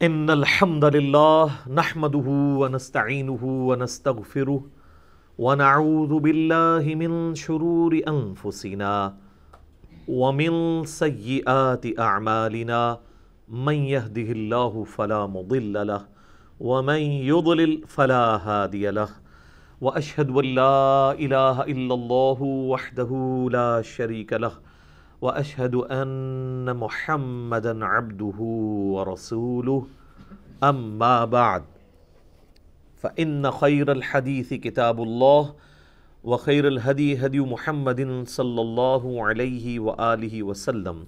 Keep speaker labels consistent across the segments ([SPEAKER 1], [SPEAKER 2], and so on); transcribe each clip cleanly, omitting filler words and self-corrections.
[SPEAKER 1] ان الحمد لله نحمده ونستعينه ونستغفره ونعوذ بالله من شرور انفسنا ومن سيئات اعمالنا من يهده الله فلا مضل له ومن يضلل فلا هادي له واشهد ان لا اله الا الله وحده لا شريك له واشهد ان محمدا عبده ورسوله اما بعد فان خير الحديث كتاب الله وخير الهدي هدي محمد صلى الله عليه واله وسلم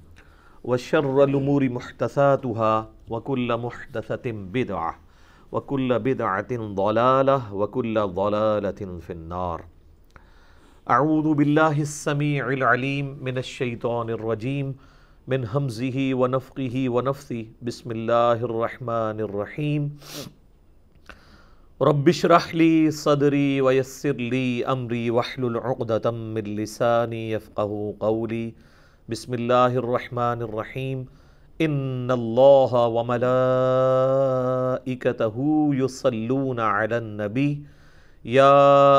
[SPEAKER 1] وشر الامور محدثاتها وكل محدثة بدعة وكل بدعة ضلالة وكل ضلالة في النار. اعوذ باللہ السمیع العلیم من الشیطان الرجیم من ہمزہ ونفخہ ونفثہ بسم اللہ الرحمن الرحیم رب اشرح لی صدری ویسر لی امری واحلل عقدۃ من لسانی یفقہوا قولی بسم اللہ الرحمن الرحیم ان اللہ وملائکتہ یصلون علی النبی یا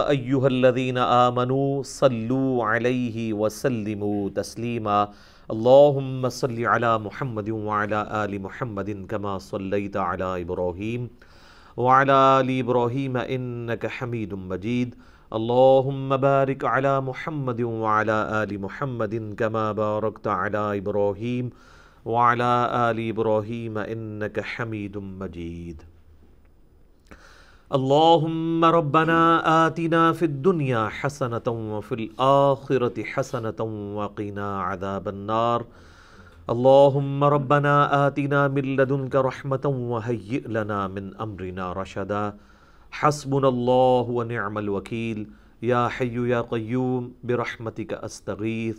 [SPEAKER 1] ایہا الذین آمنوا صلوا علیہ وسلموا تسلیما اللہم صل علی محمد وعلی آل محمد کما صلیت علی ابراہیم وعلی آل ابراہیم انک حمید مجید اللہم بارک علی محمد وعلی آل محمد کما بارکت علی ابراہیم وعلی آل ابراہیم انک حمید مجید. اللہم ربنا آتنا فی الدنیا حسنة وفی الآخرة حسنة وقنا عذاب النار. اللہم ربنا آتنا من لدنک رحمة وہیئ لنا من امرنا رشدا. حسبنا اللہ ونعم الوکیل. یا حی یا قیوم برحمتک استغیث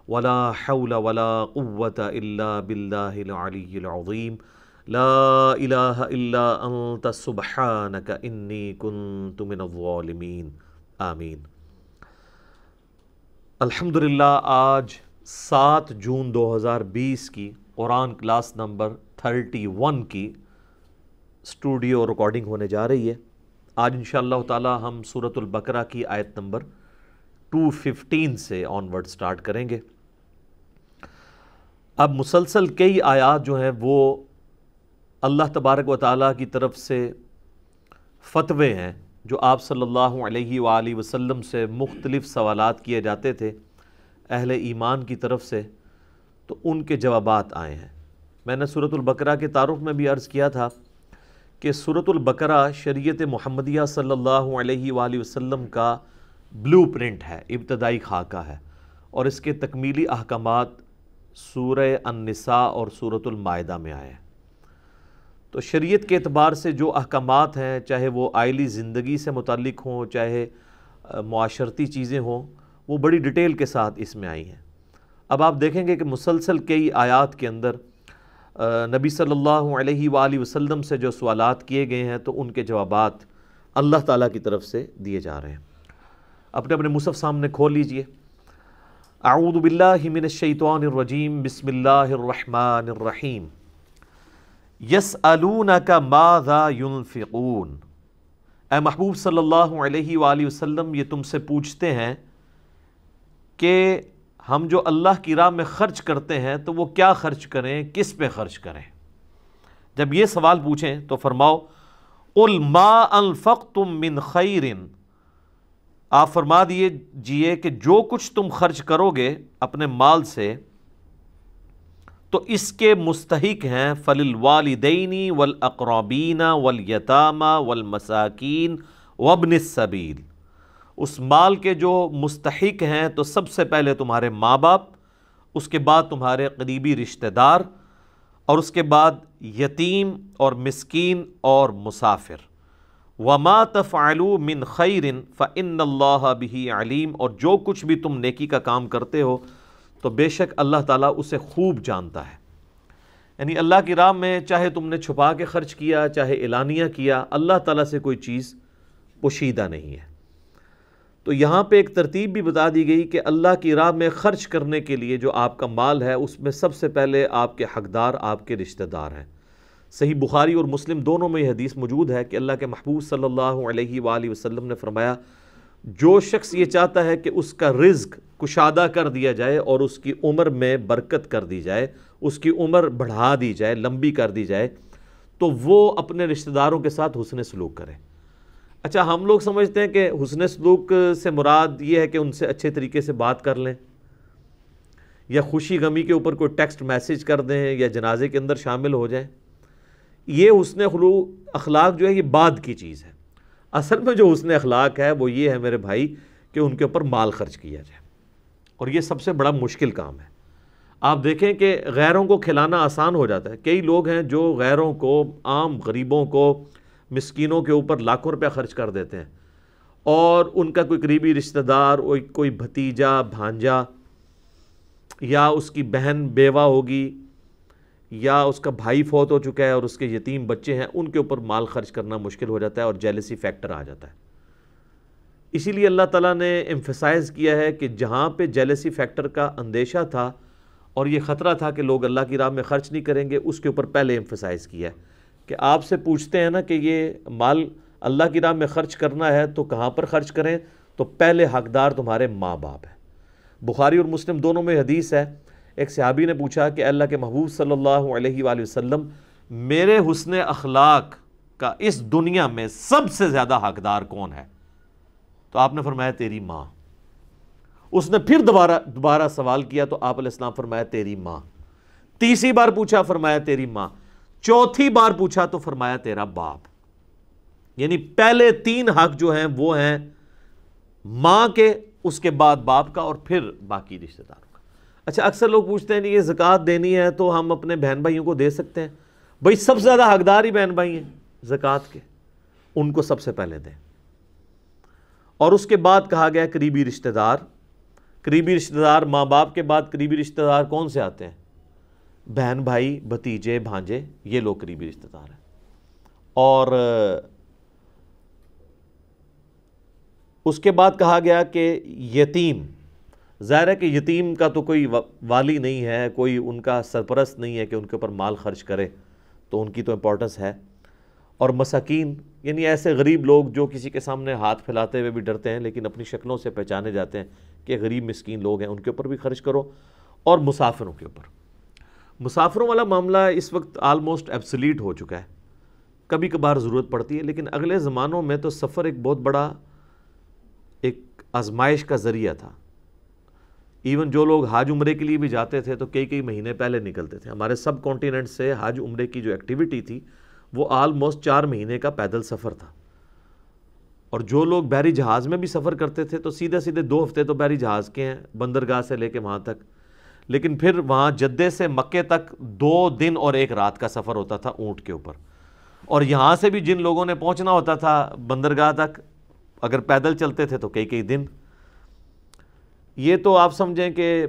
[SPEAKER 1] ولا حول ولا قوة الا باللہ العلی العظیم. لا الہ الا انت سبحانک انی کنت من الظالمین. آمین. الحمدللہ آج 7 جون 2020 کی قرآن کلاس نمبر 31 کی اسٹوڈیو ریکارڈنگ ہونے جا رہی ہے. آج انشاءاللہ تعالی ہم سورۃ البقرہ کی آیت نمبر 215 سے آنورڈ سٹارٹ کریں گے. اب مسلسل کئی آیات جو ہیں وہ اللہ تبارک و تعالیٰ کی طرف سے فتوے ہیں جو آپ صلی اللہ علیہ وآلہ وسلم سے مختلف سوالات کیے جاتے تھے اہل ایمان کی طرف سے، تو ان کے جوابات آئے ہیں. میں نے سورۃ البقرہ کے تعارف میں بھی عرض کیا تھا کہ سورۃ البقرہ شریعت محمدیہ صلی اللہ علیہ وآلہ وسلم کا بلو پرنٹ ہے، ابتدائی خاکہ ہے، اور اس کے تکمیلی احکامات سورہ النساء اور سورۃ المائدہ میں آئے ہیں. تو شریعت کے اعتبار سے جو احکامات ہیں، چاہے وہ آئلی زندگی سے متعلق ہوں، چاہے معاشرتی چیزیں ہوں، وہ بڑی ڈیٹیل کے ساتھ اس میں آئی ہیں. اب آپ دیکھیں گے کہ مسلسل کئی آیات کے اندر نبی صلی اللہ علیہ وآلہ وسلم سے جو سوالات کیے گئے ہیں تو ان کے جوابات اللہ تعالیٰ کی طرف سے دیے جا رہے ہیں. اپنے اپنے مصحف سامنے کھول لیجئے. اعوذ باللہ من الشیطان الرجیم بسم اللہ الرحمن الرحیم. یسألونک ماذا ینفقون. اے محبوب صلی اللہ علیہ وآلہ وسلم، یہ تم سے پوچھتے ہیں کہ ہم جو اللہ کی راہ میں خرچ کرتے ہیں تو وہ کیا خرچ کریں، کس پہ خرچ کریں. جب یہ سوال پوچھیں تو فرماؤ قل ما انفقتم من خیر. آپ فرما دیجئے کہ جو کچھ تم خرچ کرو گے اپنے مال سے تو اس کے مستحق ہیں فللوالدین والاقربین والیتامى والمساکین وابن السبیل. اس مال کے جو مستحق ہیں تو سب سے پہلے تمہارے ماں باپ، اس کے بعد تمہارے قریبی رشتہ دار، اور اس کے بعد یتیم اور مسکین اور مسافر. وما تفعلوا من خیر فإن اللہ بہ علیم. اور جو کچھ بھی تم نیکی کا کام کرتے ہو تو بے شک اللہ تعالیٰ اسے خوب جانتا ہے. یعنی اللہ کی راہ میں چاہے تم نے چھپا کے خرچ کیا، چاہے اعلانیہ کیا، اللہ تعالیٰ سے کوئی چیز پوشیدہ نہیں ہے. تو یہاں پہ ایک ترتیب بھی بتا دی گئی کہ اللہ کی راہ میں خرچ کرنے کے لیے جو آپ کا مال ہے اس میں سب سے پہلے آپ کے حقدار آپ کے رشتہ دار ہیں. صحیح بخاری اور مسلم دونوں میں یہ حدیث موجود ہے کہ اللہ کے محبوب صلی اللہ علیہ وآلہ وسلم نے فرمایا جو شخص یہ چاہتا ہے کہ اس کا رزق کشادہ کر دیا جائے اور اس کی عمر میں برکت کر دی جائے، اس کی عمر بڑھا دی جائے، لمبی کر دی جائے، تو وہ اپنے رشتہ داروں کے ساتھ حسن سلوک کرے۔ اچھا، ہم لوگ سمجھتے ہیں کہ حسن سلوک سے مراد یہ ہے کہ ان سے اچھے طریقے سے بات کر لیں، یا خوشی غمی کے اوپر کوئی ٹیکسٹ میسیج کر دیں، یا جنازے کے اندر شامل ہو جائیں۔ یہ حسن اخلاق جو ہے یہ بعد کی چیز ہے۔ اصل میں جو حسن اخلاق ہے وہ یہ ہے میرے بھائی کہ ان کے اوپر مال خرچ کیا جائے، اور یہ سب سے بڑا مشکل کام ہے۔ آپ دیکھیں کہ غیروں کو کھلانا آسان ہو جاتا ہے، کئی لوگ ہیں جو غیروں کو، عام غریبوں کو، مسکینوں کے اوپر لاکھوں روپیہ خرچ کر دیتے ہیں، اور ان کا کوئی قریبی رشتہ دار، کوئی بھتیجا، بھانجا، یا اس کی بہن بیوہ ہوگی، یا اس کا بھائی فوت ہو چکا ہے اور اس کے یتیم بچے ہیں، ان کے اوپر مال خرچ کرنا مشکل ہو جاتا ہے اور جیلسی فیکٹر آ جاتا ہے۔ اسی لیے اللہ تعالیٰ نے ایمفسائز کیا ہے کہ جہاں پہ جیلسی فیکٹر کا اندیشہ تھا اور یہ خطرہ تھا کہ لوگ اللہ کی راہ میں خرچ نہیں کریں گے، اس کے اوپر پہلے ایمفسائز کیا ہے کہ آپ سے پوچھتے ہیں نا کہ یہ مال اللہ کی راہ میں خرچ کرنا ہے تو کہاں پر خرچ کریں، تو پہلے حقدار تمہارے ماں باپ ہیں۔ بخاری اور مسلم دونوں میں حدیث ہے، ایک صحابی نے پوچھا کہ اللہ کے محبوب صلی اللہ علیہ وآلہ وسلم، میرے حسن اخلاق کا اس دنیا میں سب سے زیادہ حقدار کون ہے؟ تو آپ نے فرمایا تیری ماں۔ اس نے پھر دوبارہ سوال کیا تو آپ علیہ السلام فرمایا تیری ماں۔ تیسری بار پوچھا، فرمایا تیری ماں۔ چوتھی بار پوچھا تو فرمایا تیرا باپ۔ یعنی پہلے 3 حق جو ہیں وہ ہیں ماں کے، اس کے بعد باپ کا، اور پھر باقی رشتہ داروں کا۔ اچھا، اکثر لوگ پوچھتے ہیں یہ زکوٰۃ دینی ہے تو ہم اپنے بہن بھائیوں کو دے سکتے ہیں؟ بھائی سب سے زیادہ حقدار ہی بہن بھائی ہیں زکوٰۃ کے، ان کو سب سے پہلے دیں۔ اور اس کے بعد کہا گیا قریبی رشتہ دار۔ قریبی رشتہ دار، ماں باپ کے بعد قریبی رشتہ دار کون سے آتے ہیں؟ بہن بھائی، بھتیجے، بھانجے، یہ لوگ قریبی رشتہ دار ہیں۔ اور اس کے بعد کہا گیا کہ یتیم، ظاہر ہے کہ یتیم کا تو کوئی والی نہیں ہے، کوئی ان کا سرپرست نہیں ہے کہ ان کے اوپر مال خرچ کرے، تو ان کی تو امپورٹنس ہے۔ اور مساکین، یعنی ایسے غریب لوگ جو کسی کے سامنے ہاتھ پھیلاتے ہوئے بھی ڈرتے ہیں لیکن اپنی شکلوں سے پہچانے جاتے ہیں کہ غریب مسکین لوگ ہیں، ان کے اوپر بھی خرچ کرو۔ اور مسافروں کے اوپر، مسافروں والا معاملہ اس وقت آلموسٹ ایبسلیٹ ہو چکا ہے، کبھی کبھار ضرورت پڑتی ہے، لیکن اگلے زمانوں میں تو سفر ایک بہت بڑا ایک آزمائش کا ذریعہ تھا۔ ایون جو لوگ حج عمرے کے لیے بھی جاتے تھے تو کئی مہینے پہلے نکلتے تھے۔ ہمارے سب کانٹیننٹ سے حج عمرے کی جو ایکٹیویٹی تھی وہ آلموسٹ 4 مہینے کا پیدل سفر تھا، اور جو لوگ بحری جہاز میں بھی سفر کرتے تھے تو سیدھے 2 ہفتے تو بحری جہاز کے ہیں، بندرگاہ سے لے کے وہاں تک، لیکن پھر وہاں جدے سے مکے تک 2 دن اور 1 رات کا سفر ہوتا تھا اونٹ کے اوپر، اور یہاں سے بھی جن لوگوں نے پہنچنا ہوتا تھا بندرگاہ تک، اگر پیدل چلتے تھے تو کئی دن۔ یہ تو آپ سمجھیں کہ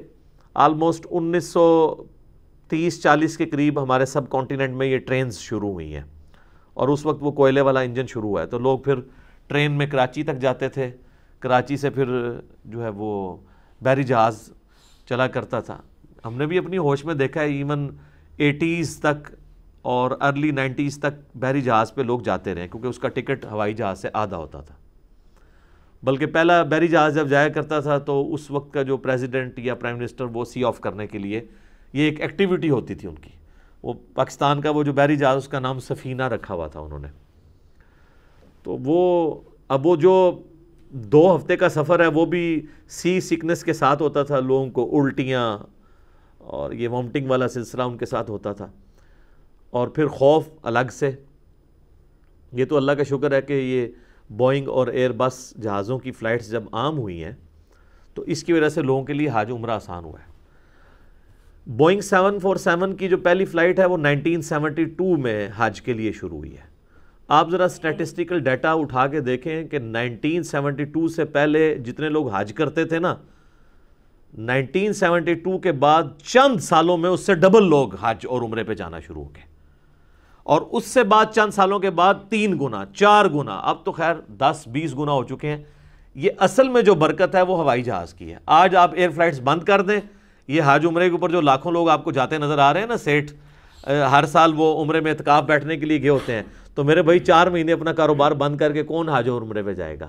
[SPEAKER 1] آلموسٹ 1930-40 کے قریب ہمارے سب کانٹیننٹ میں یہ ٹرینز شروع ہوئی ہیں، اور اس وقت وہ کوئلے والا انجن شروع ہوا ہے، تو لوگ پھر ٹرین میں کراچی تک جاتے تھے، کراچی سے پھر جو ہے وہ بحری جہاز چلا کرتا تھا۔ ہم نے بھی اپنی ہوش میں دیکھا ہے ایون 80s تک اور ارلی 90s تک بحری جہاز پہ لوگ جاتے رہے، کیونکہ اس کا ٹکٹ ہوائی جہاز سے آدھا ہوتا تھا۔ بلکہ پہلا بحری جہاز جب جایا کرتا تھا تو اس وقت کا جو پریزیڈنٹ یا پرائم منسٹر وہ سی آف کرنے کے لیے یہ ایک ایکٹیویٹی ہوتی تھی ان کی، وہ پاکستان کا وہ جو بحری جہاز اس کا نام سفینہ رکھا ہوا تھا انہوں نے۔ تو وہ جو 2 ہفتے کا سفر ہے وہ بھی سی سکنس کے ساتھ ہوتا تھا، لوگوں کو الٹیاں اور یہ وامٹنگ والا سلسلہ ان کے ساتھ ہوتا تھا، اور پھر خوف الگ سے۔ یہ تو اللہ کا شکر ہے کہ یہ بوئنگ اور ایئر بس جہازوں کی فلائٹس جب عام ہوئی ہیں تو اس کی وجہ سے لوگوں کے لیے حج عمرہ آسان ہوا ہے۔ بوئنگ 747 کی جو پہلی فلائٹ ہے وہ 1972 میں حج کے لیے شروع ہوئی ہے۔ آپ ذرا سٹیٹسٹیکل ڈیٹا اٹھا کے دیکھیں کہ 1972 سے پہلے جتنے لوگ حج کرتے تھے نا، 1972 کے بعد چند سالوں میں اس سے ڈبل لوگ حج اور عمرے پہ جانا شروع ہو گئے، اور اس سے بعد چند سالوں کے بعد 3 گنا 4 گنا، اب تو خیر 10-20 گنا ہو چکے ہیں۔ یہ اصل میں جو برکت ہے وہ ہوائی جہاز کی ہے۔ آج آپ ایئر فلائٹس بند کر دیں، یہ حج عمرے کے اوپر جو لاکھوں لوگ آپ کو جاتے نظر آ رہے ہیں نا، سیٹھ ہر سال وہ عمرے میں اعتکاف بیٹھنے کے لیے گئے ہوتے ہیں. تو میرے بھائی 4 مہینے اپنا کاروبار بند کر کے کون حج اور عمرے پہ جائے گا؟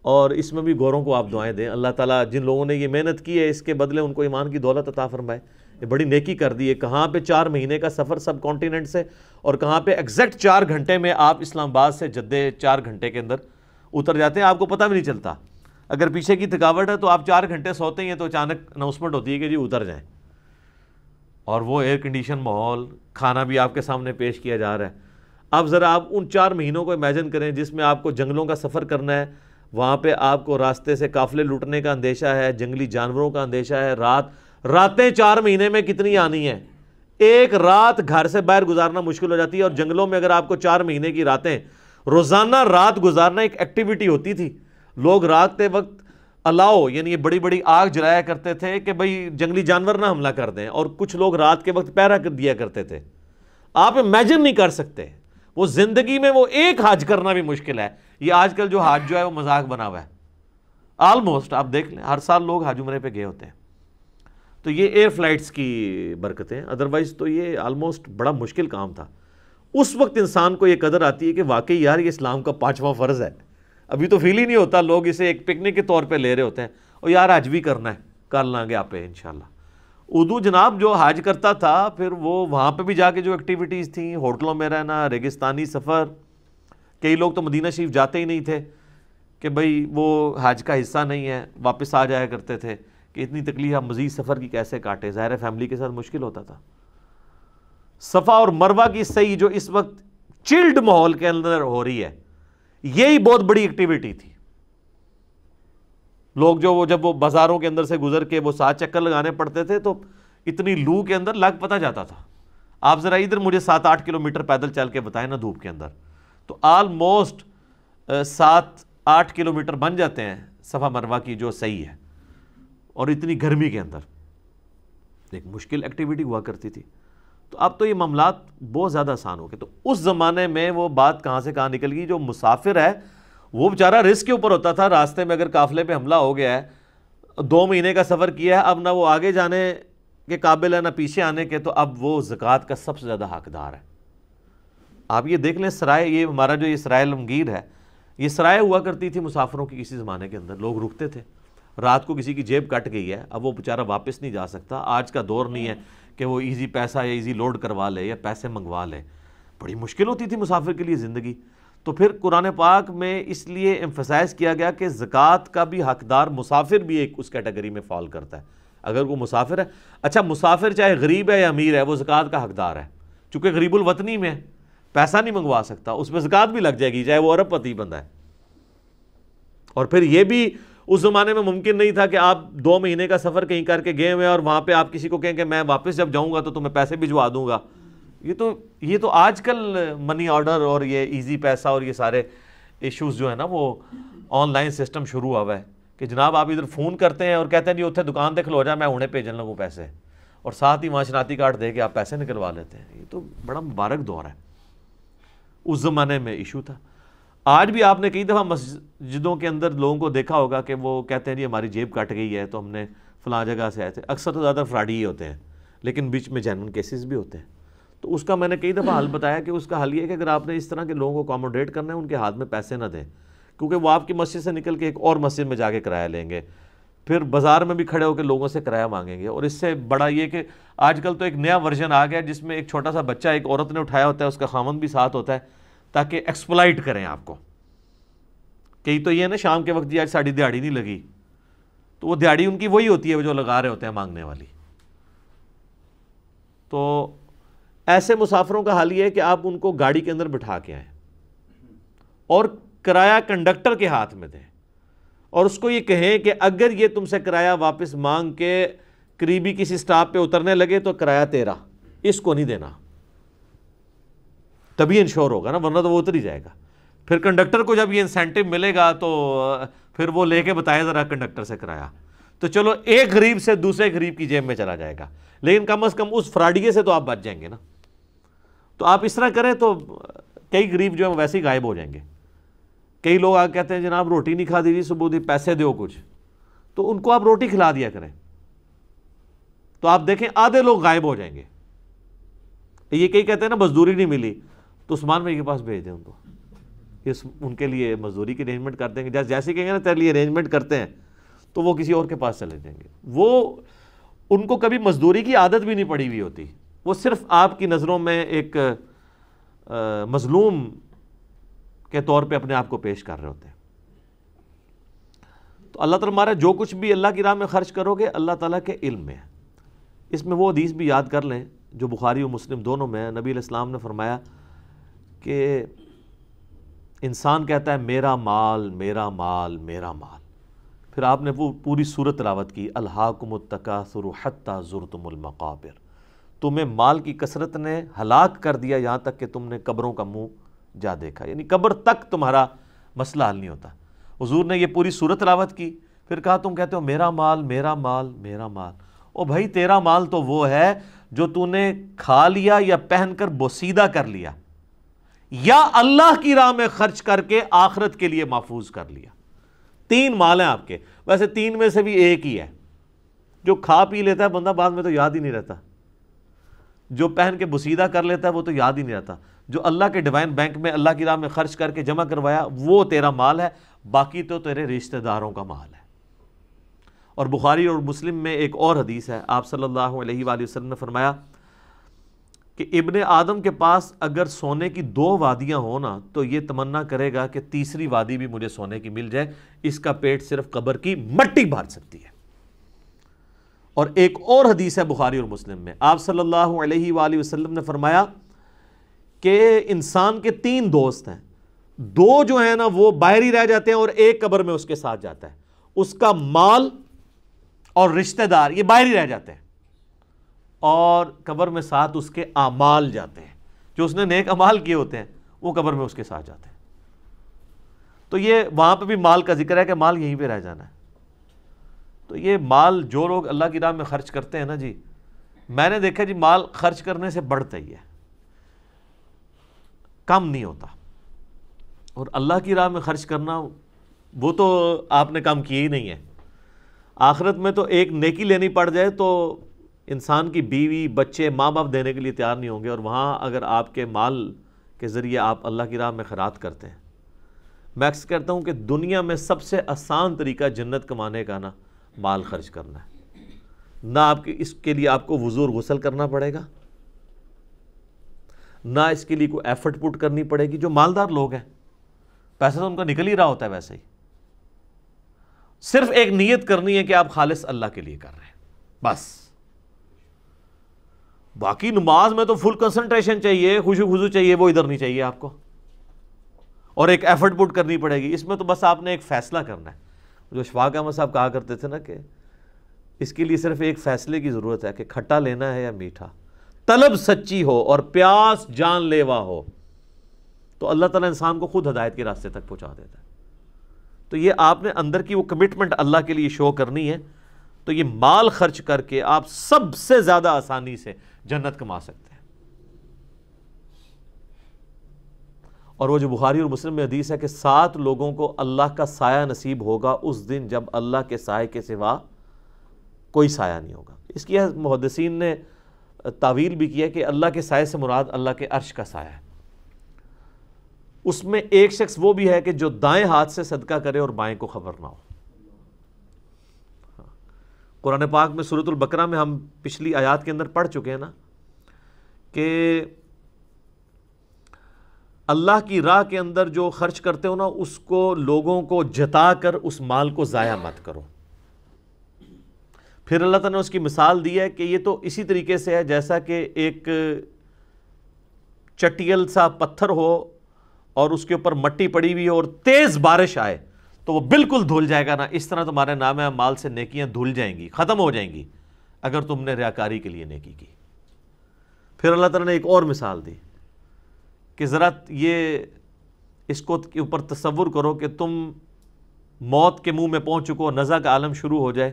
[SPEAKER 1] اور اس میں بھی گوروں کو آپ دعائیں دیں, اللہ تعالیٰ جن لوگوں نے یہ محنت کی ہے اس کے بدلے ان کو ایمان کی دولت عطا فرمائے. یہ بڑی نیکی کر دی ہے. کہاں پہ 4 مہینے کا سفر سب کانٹیننٹ سے, اور کہاں پہ ایگزیکٹ 4 گھنٹے میں آپ اسلام آباد سے جدے 4 گھنٹے کے اندر اتر جاتے ہیں, آپ کو پتہ بھی نہیں چلتا. اگر پیچھے کی تھکاوٹ ہے تو آپ 4 گھنٹے سوتے ہیں تو اچانک اناؤنسمنٹ ہوتی ہے کہ جی اتر جائیں, اور وہ ایئر کنڈیشن ماحول, کھانا بھی آپ کے سامنے پیش کیا جا رہا ہے. اب ذرا آپ ان 4 مہینوں کو امیجن کریں جس میں آپ کو جنگلوں کا سفر کرنا ہے, وہاں پہ آپ کو راستے سے قافلے لوٹنے کا اندیشہ ہے, جنگلی جانوروں کا اندیشہ ہے, راتیں 4 مہینے میں کتنی آنی ہیں, ایک رات گھر سے باہر گزارنا مشکل ہو جاتی ہے. اور جنگلوں میں اگر آپ کو 4 مہینے کی راتیں, روزانہ رات گزارنا ایک ایکٹیویٹی ہوتی تھی. لوگ رات کے وقت الاؤ یعنی یہ بڑی بڑی آگ جلایا کرتے تھے کہ بھئی جنگلی جانور نہ حملہ کر دیں, اور کچھ لوگ رات کے وقت پہرا کر دیا کرتے تھے. آپ امیجن نہیں کر سکتے, وہ زندگی میں وہ ایک حج کرنا بھی مشکل ہے. یہ آج کل جو حج جو ہے وہ مذاق بنا ہوا ہے. آلموسٹ آپ دیکھ لیں ہر سال لوگ حج عمرے پہ گئے ہوتے ہیں. تو یہ ایئر فلائٹس کی برکتیں, ادروائز تو یہ آلموسٹ بڑا مشکل کام تھا. اس وقت انسان کو یہ قدر آتی ہے کہ واقعی یار یہ اسلام کا 5واں فرض ہے. ابھی تو فیل ہی نہیں ہوتا, لوگ اسے ایک پکنک کے طور پہ لے رہے ہوتے ہیں, اور یار حج بھی کرنا ہے, کر لیں گے آپ پہ انشاءاللہ. اردو جناب جو حج کرتا تھا پھر وہ وہاں پہ بھی جا کے جو ایکٹیویٹیز تھیں, ہوٹلوں میں رہنا, ریگستانی سفر, کئی لوگ تو مدینہ شریف جاتے ہی نہیں تھے کہ بھئی وہ حج کا حصہ نہیں ہے, واپس آ جایا کرتے تھے کہ اتنی تکلیف مزید سفر کی کیسے کاٹے. ظاہر ہے فیملی کے ساتھ مشکل ہوتا تھا. صفا اور مروہ کی صحیح جو اس وقت چلڈ ماحول کے اندر ہو رہی ہے, یہی بہت بڑی ایکٹیویٹی تھی. لوگ جب وہ بازاروں کے اندر سے گزر کے وہ 7 چکر لگانے پڑتے تھے تو اتنی لو کے اندر لگ پتہ جاتا تھا. آپ ذرا ادھر مجھے 7-8 کلومیٹر پیدل چل کے بتائیں نا دھوپ کے اندر, تو آلموسٹ 7-8 کلومیٹر بن جاتے ہیں صفا مروہ کی جو صحیح ہے, اور اتنی گرمی کے اندر ایک مشکل ایکٹیویٹی ہوا کرتی تھی. تو اب تو یہ معاملات بہت زیادہ آسان ہو گئے. تو اس زمانے میں وہ بات کہاں سے کہاں نکل گئی, جو مسافر ہے وہ بیچارہ رسک کے اوپر ہوتا تھا. راستے میں اگر قافلے پہ حملہ ہو گیا ہے, 2 مہینے کا سفر کیا ہے, اب نہ وہ آگے جانے کے قابل ہے نہ پیچھے آنے کے, تو اب وہ زکوٰۃ کا سب سے زیادہ حقدار ہے. آپ یہ دیکھ لیں سرائے, یہ ہمارا جو یہ سرائے علمگیر ہے, یہ سرائے ہوا کرتی تھی مسافروں کی کسی زمانے کے اندر. لوگ رکتے تھے, رات کو کسی کی جیب کٹ گئی ہے, اب وہ بیچارہ واپس نہیں جا سکتا. آج کا دور نہیں ہے کہ وہ ایزی پیسہ یا ایزی لوڈ کروا لے یا پیسے منگوا لے. بڑی مشکل ہوتی تھی مسافر کے لیے زندگی. تو پھر قرآن پاک میں اس لیے ایمفسائز کیا گیا کہ زکوٰۃ کا بھی حقدار مسافر بھی ایک اس کیٹیگری میں فال کرتا ہے. اگر وہ مسافر ہے, اچھا مسافر چاہے غریب ہے یا امیر ہے, وہ زکوٰۃ کا حقدار ہے. چونکہ غریب الوطنی میں پیسہ نہیں منگوا سکتا, اس پہ زکوٰۃ بھی لگ جائے گی چاہے وہ ارب پتی بندہ ہے. اور پھر یہ بھی اس زمانے میں ممکن نہیں تھا کہ آپ 2 مہینے کا سفر کہیں کر کے گئے ہوئے اور وہاں پہ آپ کسی کو کہیں کہ میں واپس جب جاؤں گا تو تمہیں پیسے بھجوا دوں گا. یہ تو آج کل منی آرڈر اور یہ ایزی پیسہ اور یہ سارے ایشوز جو ہے نا وہ آن لائن سسٹم شروع ہوا ہے کہ جناب آپ ادھر فون کرتے ہیں اور کہتے ہیں جی اتنے دکان دے کھلو جا, میں انہیں بھیجن لگوں پیسے, اور ساتھ ہی وہاں شناختی کارڈ دے کے آپ پیسے نکلوا لیتے ہیں. یہ تو بڑا مبارک دور ہے. اس زمانے میں ایشو تھا. آج بھی آپ نے کئی دفعہ مسجدوں کے اندر لوگوں کو دیکھا ہوگا کہ وہ کہتے ہیں جی ہماری جیب کٹ گئی ہے تو ہم نے فلاں جگہ سے آئے تھے. اکثر تو زیادہ فراڈی ہی ہوتے ہیں, لیکن بیچ میں جینون کیسز بھی ہوتے ہیں. تو اس کا میں نے کئی دفعہ حل بتایا کہ اس کا حل یہ ہے کہ اگر آپ نے اس طرح کے لوگوں کو اکاموڈیٹ کرنا ہے, ان کے ہاتھ میں پیسے نہ دیں, کیونکہ وہ آپ کی مسجد سے نکل کے ایک اور مسجد میں جا کے کرایہ لیں گے, پھر بازار میں بھی کھڑے ہو کے لوگوں سے کرایہ مانگیں گے. اور اس سے بڑا یہ کہ آج کل تو ایک نیا ورژن آ گیا جس میں ایک چھوٹا سا بچہ ایک عورت نے اٹھایا ہوتا ہے, اس کا خامند بھی ساتھ ہوتا ہے, تاکہ ایکسپلائٹ کریں آپ کو. کئی تو یہ ہے نا شام کے وقت جی آج ساڑی دیہڑی نہیں لگی, تو وہ دیہڑی ان کی وہی ہوتی ہے جو لگا رہے ہوتے ہیں مانگنے والی. تو ایسے مسافروں کا حال یہ ہے کہ آپ ان کو گاڑی کے اندر بٹھا کے آئیں اور کرایہ کنڈکٹر کے ہاتھ میں دیں, اور اس کو یہ کہیں کہ اگر یہ تم سے کرایہ واپس مانگ کے قریبی کسی سٹاپ پہ اترنے لگے تو کرایہ تیرا, اس کو نہیں دینا, تبھی انشور ہوگا نا, ورنہ تو وہ اتر ہی جائے گا. پھر کنڈکٹر کو جب یہ انسینٹو ملے گا تو پھر وہ لے کے بتائے ذرا کنڈکٹر سے کرایہ, تو چلو ایک غریب سے دوسرے غریب کی جیب میں چلا جائے گا, لیکن کم از کم اس فراڈیے سے تو آپ بچ جائیں گے نا. تو آپ اس طرح کریں تو کئی غریب جو ہیں ویسے ہی غائب ہو جائیں گے. کئی لوگ آ کہتے ہیں جناب روٹی نہیں کھا دی صبح دی, پیسے دیو کچھ, تو ان کو آپ روٹی کھلا دیا کریں, تو آپ دیکھیں آدھے لوگ غائب ہو جائیں گے. یہ کئی کہتے ہیں نا مزدوری نہیں ملی تو عثمان بھائی کے پاس بھیج دیں ان کو، ان کے لیے مزدوری کی ارینجمنٹ کر دیں گے، جیسے کہیں گے نا تیرے لیے ارینجمنٹ کرتے ہیں، تو وہ کسی اور کے پاس چلے جائیں گے۔ وہ ان کو کبھی مزدوری کی عادت بھی نہیں پڑی ہوئی ہوتی، وہ صرف آپ کی نظروں میں ایک مظلوم کے طور پہ اپنے آپ کو پیش کر رہے ہوتے ہیں۔ تو اللہ تعالیٰ ہمارا جو کچھ بھی اللہ کی راہ میں خرچ کرو گے اللہ تعالیٰ کے علم میں ہے۔ اس میں وہ حدیث بھی یاد کر لیں جو بخاری و مسلم دونوں میں ہے، نبی علیہ السلام نے فرمایا کہ انسان کہتا ہے میرا مال میرا مال میرا مال، پھر آپ نے وہ پوری سورت تلاوت کی، الہاکم التکاثر حتی زرتم المقابر، تمہیں مال کی کثرت نے ہلاک کر دیا یہاں تک کہ تم نے قبروں کا منہ جا دیکھا، یعنی قبر تک تمہارا مسئلہ حل نہیں ہوتا۔ حضور نے یہ پوری سورت تلاوت کی، پھر کہا تم کہتے ہو میرا مال میرا مال میرا مال، او بھائی تیرا مال تو وہ ہے جو تو نے کھا لیا یا پہن کر بوسیدہ کر لیا یا اللہ کی راہ میں خرچ کر کے آخرت کے لیے محفوظ کر لیا۔ تین مال ہیں آپ کے، ویسے تین میں سے بھی ایک ہی ہے، جو کھا پی لیتا ہے بندہ بعد میں تو یاد ہی نہیں رہتا، جو پہن کے بوسیدہ کر لیتا ہے وہ تو یاد ہی نہیں رہتا، جو اللہ کے ڈیوائن بینک میں اللہ کی راہ میں خرچ کر کے جمع کروایا وہ تیرا مال ہے، باقی تو تیرے رشتہ داروں کا مال ہے۔ اور بخاری اور مسلم میں ایک اور حدیث ہے، آپ صلی اللہ علیہ وآلہ وسلم نے فرمایا کہ ابن آدم کے پاس اگر سونے کی 2 وادیاں ہوں نا تو یہ تمنا کرے گا کہ تیسری وادی بھی مجھے سونے کی مل جائے، اس کا پیٹ صرف قبر کی مٹی بھر سکتی ہے۔ اور ایک اور حدیث ہے بخاری اور مسلم میں، آپ صلی اللہ علیہ وآلہ وسلم نے فرمایا کہ انسان کے 3 دوست ہیں، 2 جو ہیں نا وہ باہر ہی رہ جاتے ہیں اور ایک قبر میں اس کے ساتھ جاتا ہے، اس کا مال اور رشتہ دار یہ باہر ہی رہ جاتے ہیں، اور قبر میں ساتھ اس کے اعمال جاتے ہیں، جو اس نے نیک اعمال کیے ہوتے ہیں وہ قبر میں اس کے ساتھ جاتے ہیں۔ تو یہ وہاں پہ بھی مال کا ذکر ہے کہ مال یہیں پہ رہ جانا ہے۔ تو یہ مال جو لوگ اللہ کی راہ میں خرچ کرتے ہیں نا جی، میں نے دیکھا جی مال خرچ کرنے سے بڑھتا ہی ہے، کم نہیں ہوتا۔ اور اللہ کی راہ میں خرچ کرنا وہ تو آپ نے کام کیا ہی نہیں ہے، آخرت میں تو ایک نیکی لینی پڑ جائے تو انسان کی بیوی بچے ماں باپ دینے کے لیے تیار نہیں ہوں گے، اور وہاں اگر آپ کے مال کے ذریعے آپ اللہ کی راہ میں خیرات کرتے ہیں، میں اکثر کہتا ہوں کہ دنیا میں سب سے آسان طریقہ جنت کمانے کا نا مال خرچ کرنا ہے، نہ آپ کے اس کے لیے آپ کو وضو اور غسل کرنا پڑے گا، نہ اس کے لیے کوئی ایفرٹ پٹ کرنی پڑے گی۔ جو مالدار لوگ ہیں پیسہ تو ان کا نکل ہی رہا ہوتا ہے ویسے ہی، صرف ایک نیت کرنی ہے کہ آپ خالص اللہ کے لیے کر رہے ہیں بس۔ باقی نماز میں تو فل کنسنٹریشن چاہیے، خشوع خضوع چاہیے، وہ ادھر نہیں چاہیے آپ کو، اور ایک ایفرٹ پٹ کرنی پڑے گی۔ اس میں تو بس آپ نے ایک فیصلہ کرنا ہے، جو اشفاق احمد صاحب کہا کرتے تھے نا کہ اس کے لیے صرف ایک فیصلے کی ضرورت ہے کہ کھٹا لینا ہے یا میٹھا، طلب سچی ہو اور پیاس جان لیوا ہو تو اللہ تعالیٰ انسان کو خود ہدایت کے راستے تک پہنچا دیتا ہے۔ تو یہ آپ نے اندر کی وہ کمٹمنٹ اللہ کے لیے شو کرنی ہے، تو یہ مال خرچ کر کے آپ سب سے زیادہ آسانی سے جنت کما سکتے ہیں۔ اور وہ جو بخاری اور مسلم میں حدیث ہے کہ 7 لوگوں کو اللہ کا سایہ نصیب ہوگا اس دن جب اللہ کے سائے کے سوا کوئی سایہ نہیں ہوگا۔ اس کی محدثین نے تعویل بھی کیا کہ اللہ کے سائے سے مراد اللہ کے عرش کا سایہ ہے۔ اس میں ایک شخص وہ بھی ہے کہ جو دائیں ہاتھ سے صدقہ کرے اور بائیں کو خبر نہ ہو۔ قرآن پاک میں سورۃ البقرہ میں ہم پچھلی آیات کے اندر پڑھ چکے ہیں نا کہ اللہ کی راہ کے اندر جو خرچ کرتے ہو نا اس کو لوگوں کو جتا کر اس مال کو ضائع مت کرو۔ پھر اللہ تعالیٰ نے اس کی مثال دی ہے کہ یہ تو اسی طریقے سے ہے جیسا کہ ایک چٹیل سا پتھر ہو اور اس کے اوپر مٹی پڑی ہوئی ہو اور تیز بارش آئے تو وہ بالکل دھل جائے گا نا، اس طرح تمہارے نام مال سے نیکیاں دھل جائیں گی، ختم ہو جائیں گی اگر تم نے ریاکاری کے لیے نیکی کی۔ پھر اللہ تعالیٰ نے ایک اور مثال دی کہ ذرا یہ اس کو کے اوپر تصور کرو کہ تم موت کے منہ میں پہنچ چکو، نزع کا عالم شروع ہو جائے،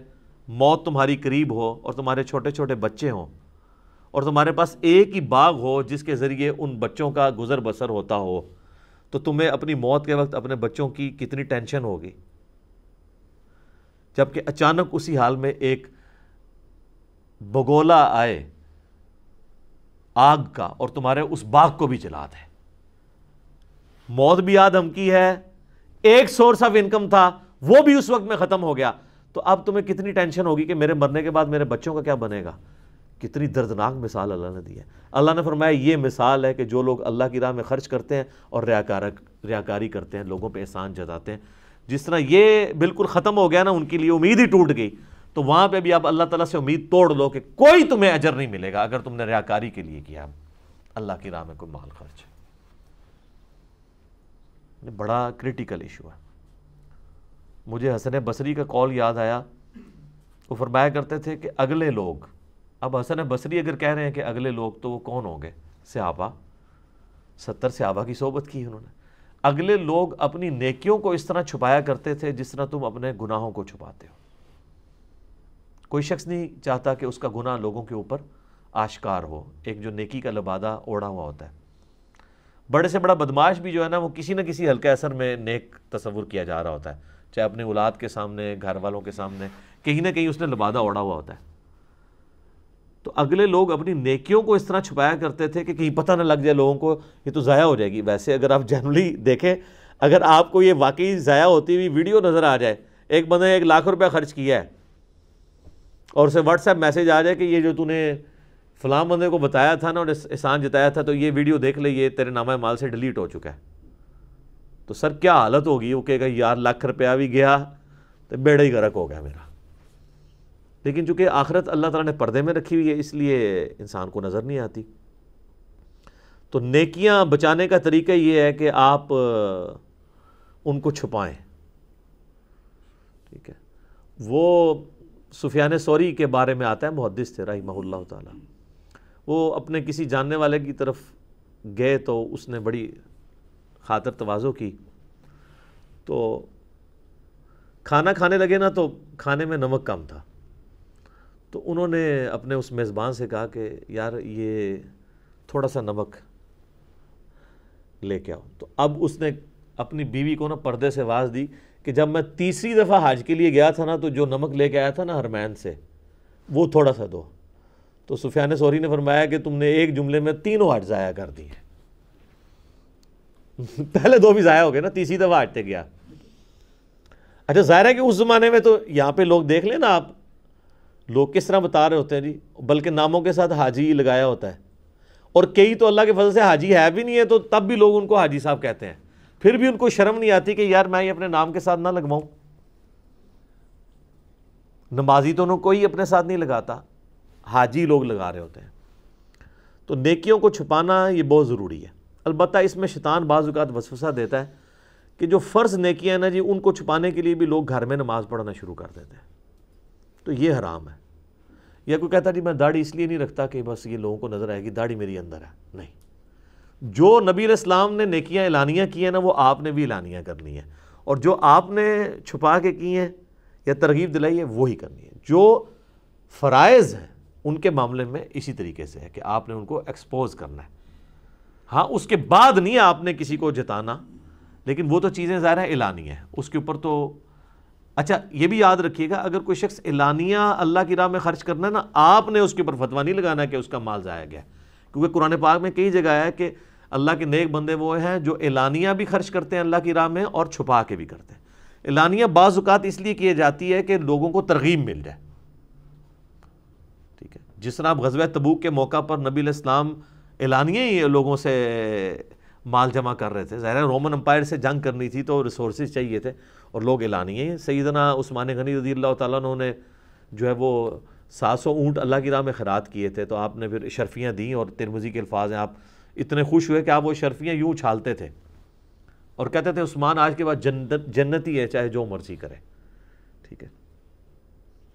[SPEAKER 1] موت تمہاری قریب ہو اور تمہارے چھوٹے چھوٹے بچے ہوں اور تمہارے پاس ایک ہی باغ ہو جس کے ذریعے ان بچوں کا گزر بسر ہوتا ہو، تو تمہیں اپنی موت کے وقت اپنے بچوں کی کتنی ٹینشن ہوگی، جبکہ اچانک اسی حال میں ایک بگولا آئے آگ کا اور تمہارے اس باغ کو بھی جلا دے. موت بھی یاد ہم کی ہے, ایک سورس آف انکم تھا وہ بھی اس وقت میں ختم ہو گیا, تو اب تمہیں کتنی ٹینشن ہوگی کہ میرے مرنے کے بعد میرے بچوں کا کیا بنے گا. کتنی دردناک مثال اللہ نے دی ہے. اللہ نے فرمایا یہ مثال ہے کہ جو لوگ اللہ کی راہ میں خرچ کرتے ہیں اور ریاکاری کرتے ہیں, لوگوں پہ احسان جتاتے ہیں, جس طرح یہ بالکل ختم ہو گیا نا, ان کے لیے امید ہی ٹوٹ گئی, تو وہاں پہ بھی آپ اللہ تعالیٰ سے امید توڑ لو کہ کوئی تمہیں اجر نہیں ملے گا اگر تم نے ریاکاری کے لیے کیا اللہ کی راہ میں کوئی مال خرچ. بڑا کریٹیکل ایشو ہے. مجھے حسن بصری کا قول یاد آیا, وہ فرمایا کرتے تھے کہ اگلے لوگ, اب حسن بصری اگر کہہ رہے ہیں کہ اگلے لوگ, تو وہ کون ہوں گے؟ صحابہ. 70 صحابہ کی صحبت کی انہوں نے. اگلے لوگ اپنی نیکیوں کو اس طرح چھپایا کرتے تھے جس طرح تم اپنے گناہوں کو چھپاتے ہو. کوئی شخص نہیں چاہتا کہ اس کا گناہ لوگوں کے اوپر آشکار ہو, ایک جو نیکی کا لبادہ اوڑھا ہوا ہوتا ہے. بڑے سے بڑا بدماش بھی جو ہے نا, وہ کسی نہ کسی حلقہ اثر میں نیک تصور کیا جا رہا ہوتا ہے, چاہے اپنے اولاد کے سامنے, گھر والوں کے سامنے, کہیں نہ کہیں اس نے لبادہ اوڑھا ہوا ہوتا ہے. تو اگلے لوگ اپنی نیکیوں کو اس طرح چھپایا کرتے تھے کہ کہیں پتہ نہ لگ جائے لوگوں کو, یہ تو ضائع ہو جائے گی. ویسے اگر آپ جنرلی دیکھیں, اگر آپ کو یہ واقعی ضائع ہوتی ہوئی ویڈیو نظر آ جائے, ایک بندے نے 1 لاکھ روپیہ خرچ کیا ہے اور اسے واٹس ایپ میسج آ جائے کہ یہ جو تو نے فلاں بندے کو بتایا تھا نا اور احسان جتایا تھا, تو یہ ویڈیو دیکھ لے, یہ تیرے نامہ مال سے ڈیلیٹ ہو چکا ہے, تو سر کیا حالت ہوگی؟ وہ کہے گا یار 1 لاکھ روپیہ بھی گیا تو بیڑا ہی غرق ہو گیا میرا. لیکن چونکہ آخرت اللہ تعالیٰ نے پردے میں رکھی ہوئی ہے, اس لیے انسان کو نظر نہیں آتی. تو نیکیاں بچانے کا طریقہ یہ ہے کہ آپ ان کو چھپائیں. ٹھیک ہے. وہ سفیان ثوری کے بارے میں آتا ہے, محدث تھے رحمہ اللہ تعالیٰ. وہ اپنے کسی جاننے والے کی طرف گئے تو اس نے بڑی خاطر تواضع کی, تو کھانا کھانے لگے نا, تو کھانے میں نمک کم تھا. تو انہوں نے اپنے اس میزبان سے کہا کہ یار یہ تھوڑا سا نمک لے کے آؤ. تو اب اس نے اپنی بیوی کو نا پردے سے آواز دی کہ جب میں 3ری دفعہ حج کے لیے گیا تھا نا, تو جو نمک لے کے آیا تھا نا حرمین سے, وہ تھوڑا سا دو. تو سفیان ثوری نے فرمایا کہ تم نے ایک جملے میں 3 حج ضائع کر دی ہیں. پہلے 2 بھی ضائع ہو گئے نا, 3ری دفعہ حج پہ گیا. اچھا ظاہر ہے کہ اس زمانے میں تو یہاں پہ لوگ دیکھ لیں نا آپ, لوگ کس طرح بتا رہے ہوتے ہیں جی, بلکہ ناموں کے ساتھ حاجی لگایا ہوتا ہے, اور کئی تو اللہ کے فضل سے حاجی ہے بھی نہیں ہے, تو تب بھی لوگ ان کو حاجی صاحب کہتے ہیں. پھر بھی ان کو شرم نہیں آتی کہ یار میں یہ اپنے نام کے ساتھ نہ لگواؤں. نمازی تو انہوں کوئی اپنے ساتھ نہیں لگاتا, حاجی لوگ لگا رہے ہوتے ہیں. تو نیکیوں کو چھپانا یہ بہت ضروری ہے. البتہ اس میں شیطان بعض اوقات وسوسہ دیتا ہے کہ جو فرض نیکیاں ہیں نا جی, ان کو چھپانے کے لیے بھی لوگ گھر میں نماز پڑھنا شروع کر دیتے ہیں, تو یہ حرام ہے. یا کوئی کہتا جی میں داڑھی اس لیے نہیں رکھتا کہ بس یہ لوگوں کو نظر آئے گی, داڑھی میری اندر ہے. نہیں, جو نبی علیہ السلام نے نیکیاں اعلانیہ کی ہیں نا, وہ آپ نے بھی اعلانیہ کرنی ہے, اور جو آپ نے چھپا کے کی ہیں یا ترغیب دلائی ہے وہی کرنی ہے. جو فرائض ہیں ان کے معاملے میں اسی طریقے سے ہے کہ آپ نے ان کو ایکسپوز کرنا ہے. ہاں اس کے بعد نہیں آپ نے کسی کو جتانا, لیکن وہ تو چیزیں ظاہر ہے اعلانیہ ہیں, اس کے اوپر تو. اچھا یہ بھی یاد رکھیے گا, اگر کوئی شخص اعلانیہ اللہ کی راہ میں خرچ کرنا ہے نا, آپ نے اس کے اوپر فتویٰ نہیں لگانا کہ اس کا مال ضائع گیا, کیونکہ قرآن پاک میں کئی جگہ ہے کہ اللہ کے نیک بندے وہ ہیں جو اعلانیہ بھی خرچ کرتے ہیں اللہ کی راہ میں اور چھپا کے بھی کرتے ہیں. اعلانیہ بعض اوقات اس لیے کی جاتی ہے کہ لوگوں کو ترغیب مل جائے. ٹھیک ہے, جس طرح آپ غزوہ تبوک کے موقع پر نبی علیہ السلام اعلانیہ ہی لوگوں سے مال جمع کر رہے تھے. ظاہر ہے رومن امپائر سے جنگ کرنی تھی تو ریسورسز چاہیے تھے, اور لوگ اعلانیہ ہی. سیدنا عثمان غنی رضی اللہ تعالیٰ عنہ نے جو ہے وہ 700 اونٹ اللہ کی راہ میں خیرات کیے تھے, تو آپ نے پھر شرفیاں دیں, اور ترمذی کے الفاظ ہیں, آپ اتنے خوش ہوئے کہ آپ وہ شرفیاں یوں اچھالتے تھے اور کہتے تھے عثمان آج کے بعد جنتی ہے, چاہے جو مرضی کرے. ٹھیک ہے,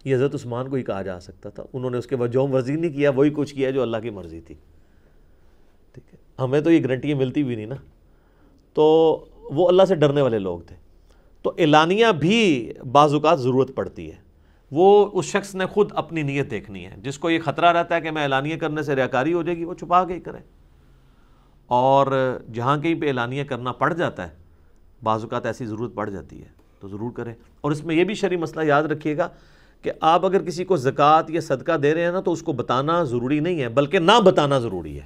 [SPEAKER 1] یہ حضرت عثمان کو ہی کہا جا سکتا تھا, انہوں نے اس کے بعد جو مرضی نہیں کیا, وہی کچھ کیا جو اللہ کی مرضی تھی. ٹھیک ہے, ہمیں تو یہ گارنٹیاں ملتی بھی نہیں نا. تو وہ اللہ سے ڈرنے والے لوگ تھے. تو اعلانیہ بھی بعض اوقات ضرورت پڑتی ہے, وہ اس شخص نے خود اپنی نیت دیکھنی ہے. جس کو یہ خطرہ رہتا ہے کہ میں اعلانیہ کرنے سے ریاکاری ہو جائے گی, وہ چھپا کے ہی کرے. اور جہاں کہیں پہ اعلانیہ کرنا پڑ جاتا ہے, بعض اوقات ایسی ضرورت پڑ جاتی ہے, تو ضرور کریں. اور اس میں یہ بھی شرعی مسئلہ یاد رکھیے گا کہ آپ اگر کسی کو زکوٰۃ یا صدقہ دے رہے ہیں نا تو اس کو بتانا ضروری نہیں ہے، بلکہ نہ بتانا ضروری ہے۔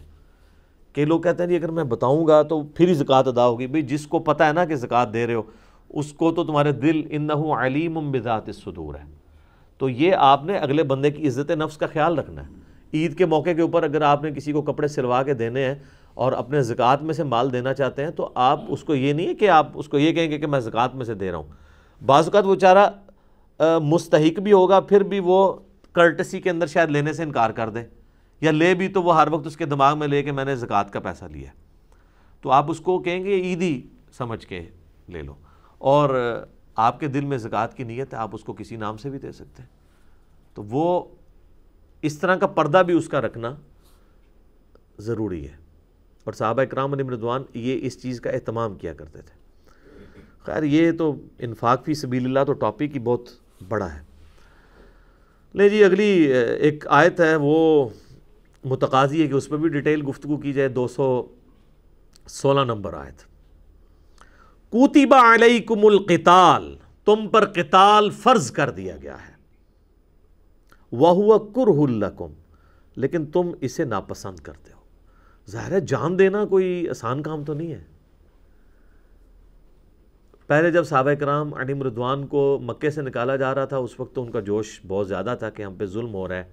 [SPEAKER 1] کہ لوگ کہتے ہیں جی اگر میں بتاؤں گا تو پھر ہی زکوٰۃ ادا ہوگی۔ بھئی جس کو پتہ ہے نا کہ زکوٰۃ دے رہے ہو، اس کو تو تمہارے دل انہ علیم بذات الصدور ہے، تو یہ آپ نے اگلے بندے کی عزت نفس کا خیال رکھنا ہے۔ عید کے موقع کے اوپر اگر آپ نے کسی کو کپڑے سلوا کے دینے ہیں اور اپنے زکوٰۃ میں سے مال دینا چاہتے ہیں، تو آپ اس کو یہ نہیں ہے کہ آپ اس کو یہ کہیں گے کہ میں زکوٰۃ میں سے دے رہا ہوں۔ بعض اوقات وہ بیچارہ مستحق بھی ہوگا، پھر بھی وہ کرٹسی کے اندر شاید لینے سے انکار کر دے، یا لے بھی تو وہ ہر وقت اس کے دماغ میں لے کہ میں نے زکوٰۃ کا پیسہ لیا، تو آپ اس کو کہیں گے عیدی سمجھ کے لے لو، اور آپ کے دل میں زکوٰۃ کی نیت ہے، آپ اس کو کسی نام سے بھی دے سکتے ہیں۔ تو وہ اس طرح کا پردہ بھی اس کا رکھنا ضروری ہے، اور صحابہ اکرام علیہم رضوان یہ اس چیز کا اہتمام کیا کرتے تھے۔ خیر یہ تو انفاق فی سبیل اللہ تو ٹاپک ہی بہت بڑا ہے۔ لے جی اگلی ایک آیت ہے، وہ متقاضی ہے کہ اس پہ بھی ڈیٹیل گفتگو کی جائے۔ 216 نمبر آیت، کُتِبَ عَلَيْكُمُ الْقِتَالُ، تم پر قتال فرض کر دیا گیا ہے، وَهُوَ كُرْهٌ لَكُمْ، لیکن تم اسے ناپسند کرتے ہو۔ ظاہر ہے جان دینا کوئی آسان کام تو نہیں ہے۔ پہلے جب صحابہ کرام علیہم رضوان کو مکے سے نکالا جا رہا تھا، اس وقت تو ان کا جوش بہت زیادہ تھا کہ ہم پہ ظلم ہو رہا ہے،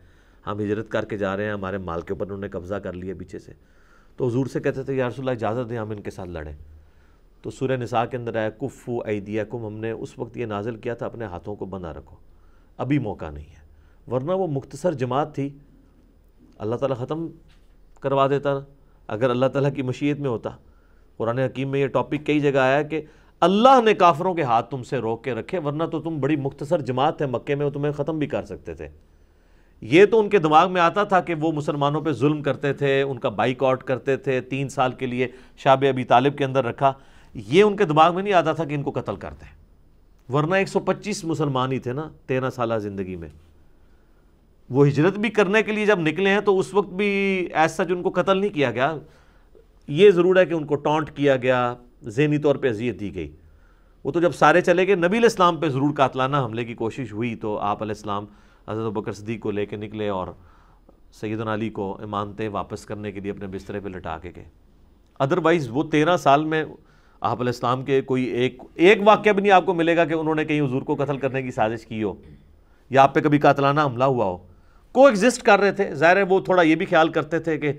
[SPEAKER 1] ہم ہجرت کر کے جا رہے ہیں، ہمارے مال کے اوپر انہوں نے قبضہ کر لیا پیچھے سے۔ تو حضور سے کہتے تھے یا رسول اللہ اجازت دیں ہم ان کے ساتھ لڑیں۔ تو سورہ نساء کے اندر آیا کفوا ایدیکم، ہم نے اس وقت یہ نازل کیا تھا اپنے ہاتھوں کو بندھا رکھو، ابھی موقع نہیں ہے، ورنہ وہ مختصر جماعت تھی، اللہ تعالیٰ ختم کروا دیتا اگر اللہ تعالیٰ کی مشیت میں ہوتا۔ قرآن حکیم میں یہ ٹاپک کئی جگہ آیا کہ اللہ نے کافروں کے ہاتھ تم سے روک کے رکھے، ورنہ تو تم بڑی مختصر جماعت ہے مکے میں، وہ تمہیں ختم بھی کر سکتے تھے۔ یہ تو ان کے دماغ میں آتا تھا کہ وہ مسلمانوں پہ ظلم کرتے تھے، ان کا بائیک آؤٹ کرتے تھے، 3 سال کے لیے شعب ابی طالب کے اندر رکھا۔ یہ ان کے دماغ میں نہیں آتا تھا کہ ان کو قتل کرتے ہیں، ورنہ 125 مسلمان ہی تھے نا 13 سالہ زندگی میں۔ وہ ہجرت بھی کرنے کے لیے جب نکلے ہیں تو اس وقت بھی ایسا جو ان کو قتل نہیں کیا گیا، یہ ضرور ہے کہ ان کو ٹانٹ کیا گیا، ذہنی طور پہ اذیت دی گئی۔ وہ تو جب سارے چلے گئے، نبی علیہ السلام پہ ضرور قاتلانہ حملے کی کوشش ہوئی، تو آپ علیہ السلام حضرت ابوبکر صدیق کو لے کے نکلے اور سیدنا علی کو امانتیں واپس کرنے کے لیے اپنے بسترے پہ لٹا کے گئے۔ ادروائز وہ 13 سال میں آپ علیہ السلام کے کوئی ایک واقعہ بھی نہیں آپ کو ملے گا کہ انہوں نے کہیں حضور کو قتل کرنے کی سازش کی ہو یا آپ پہ کبھی قاتلانہ حملہ ہوا ہو۔ کو ایگزسٹ کر رہے تھے، ظاہر ہے وہ تھوڑا یہ بھی خیال کرتے تھے کہ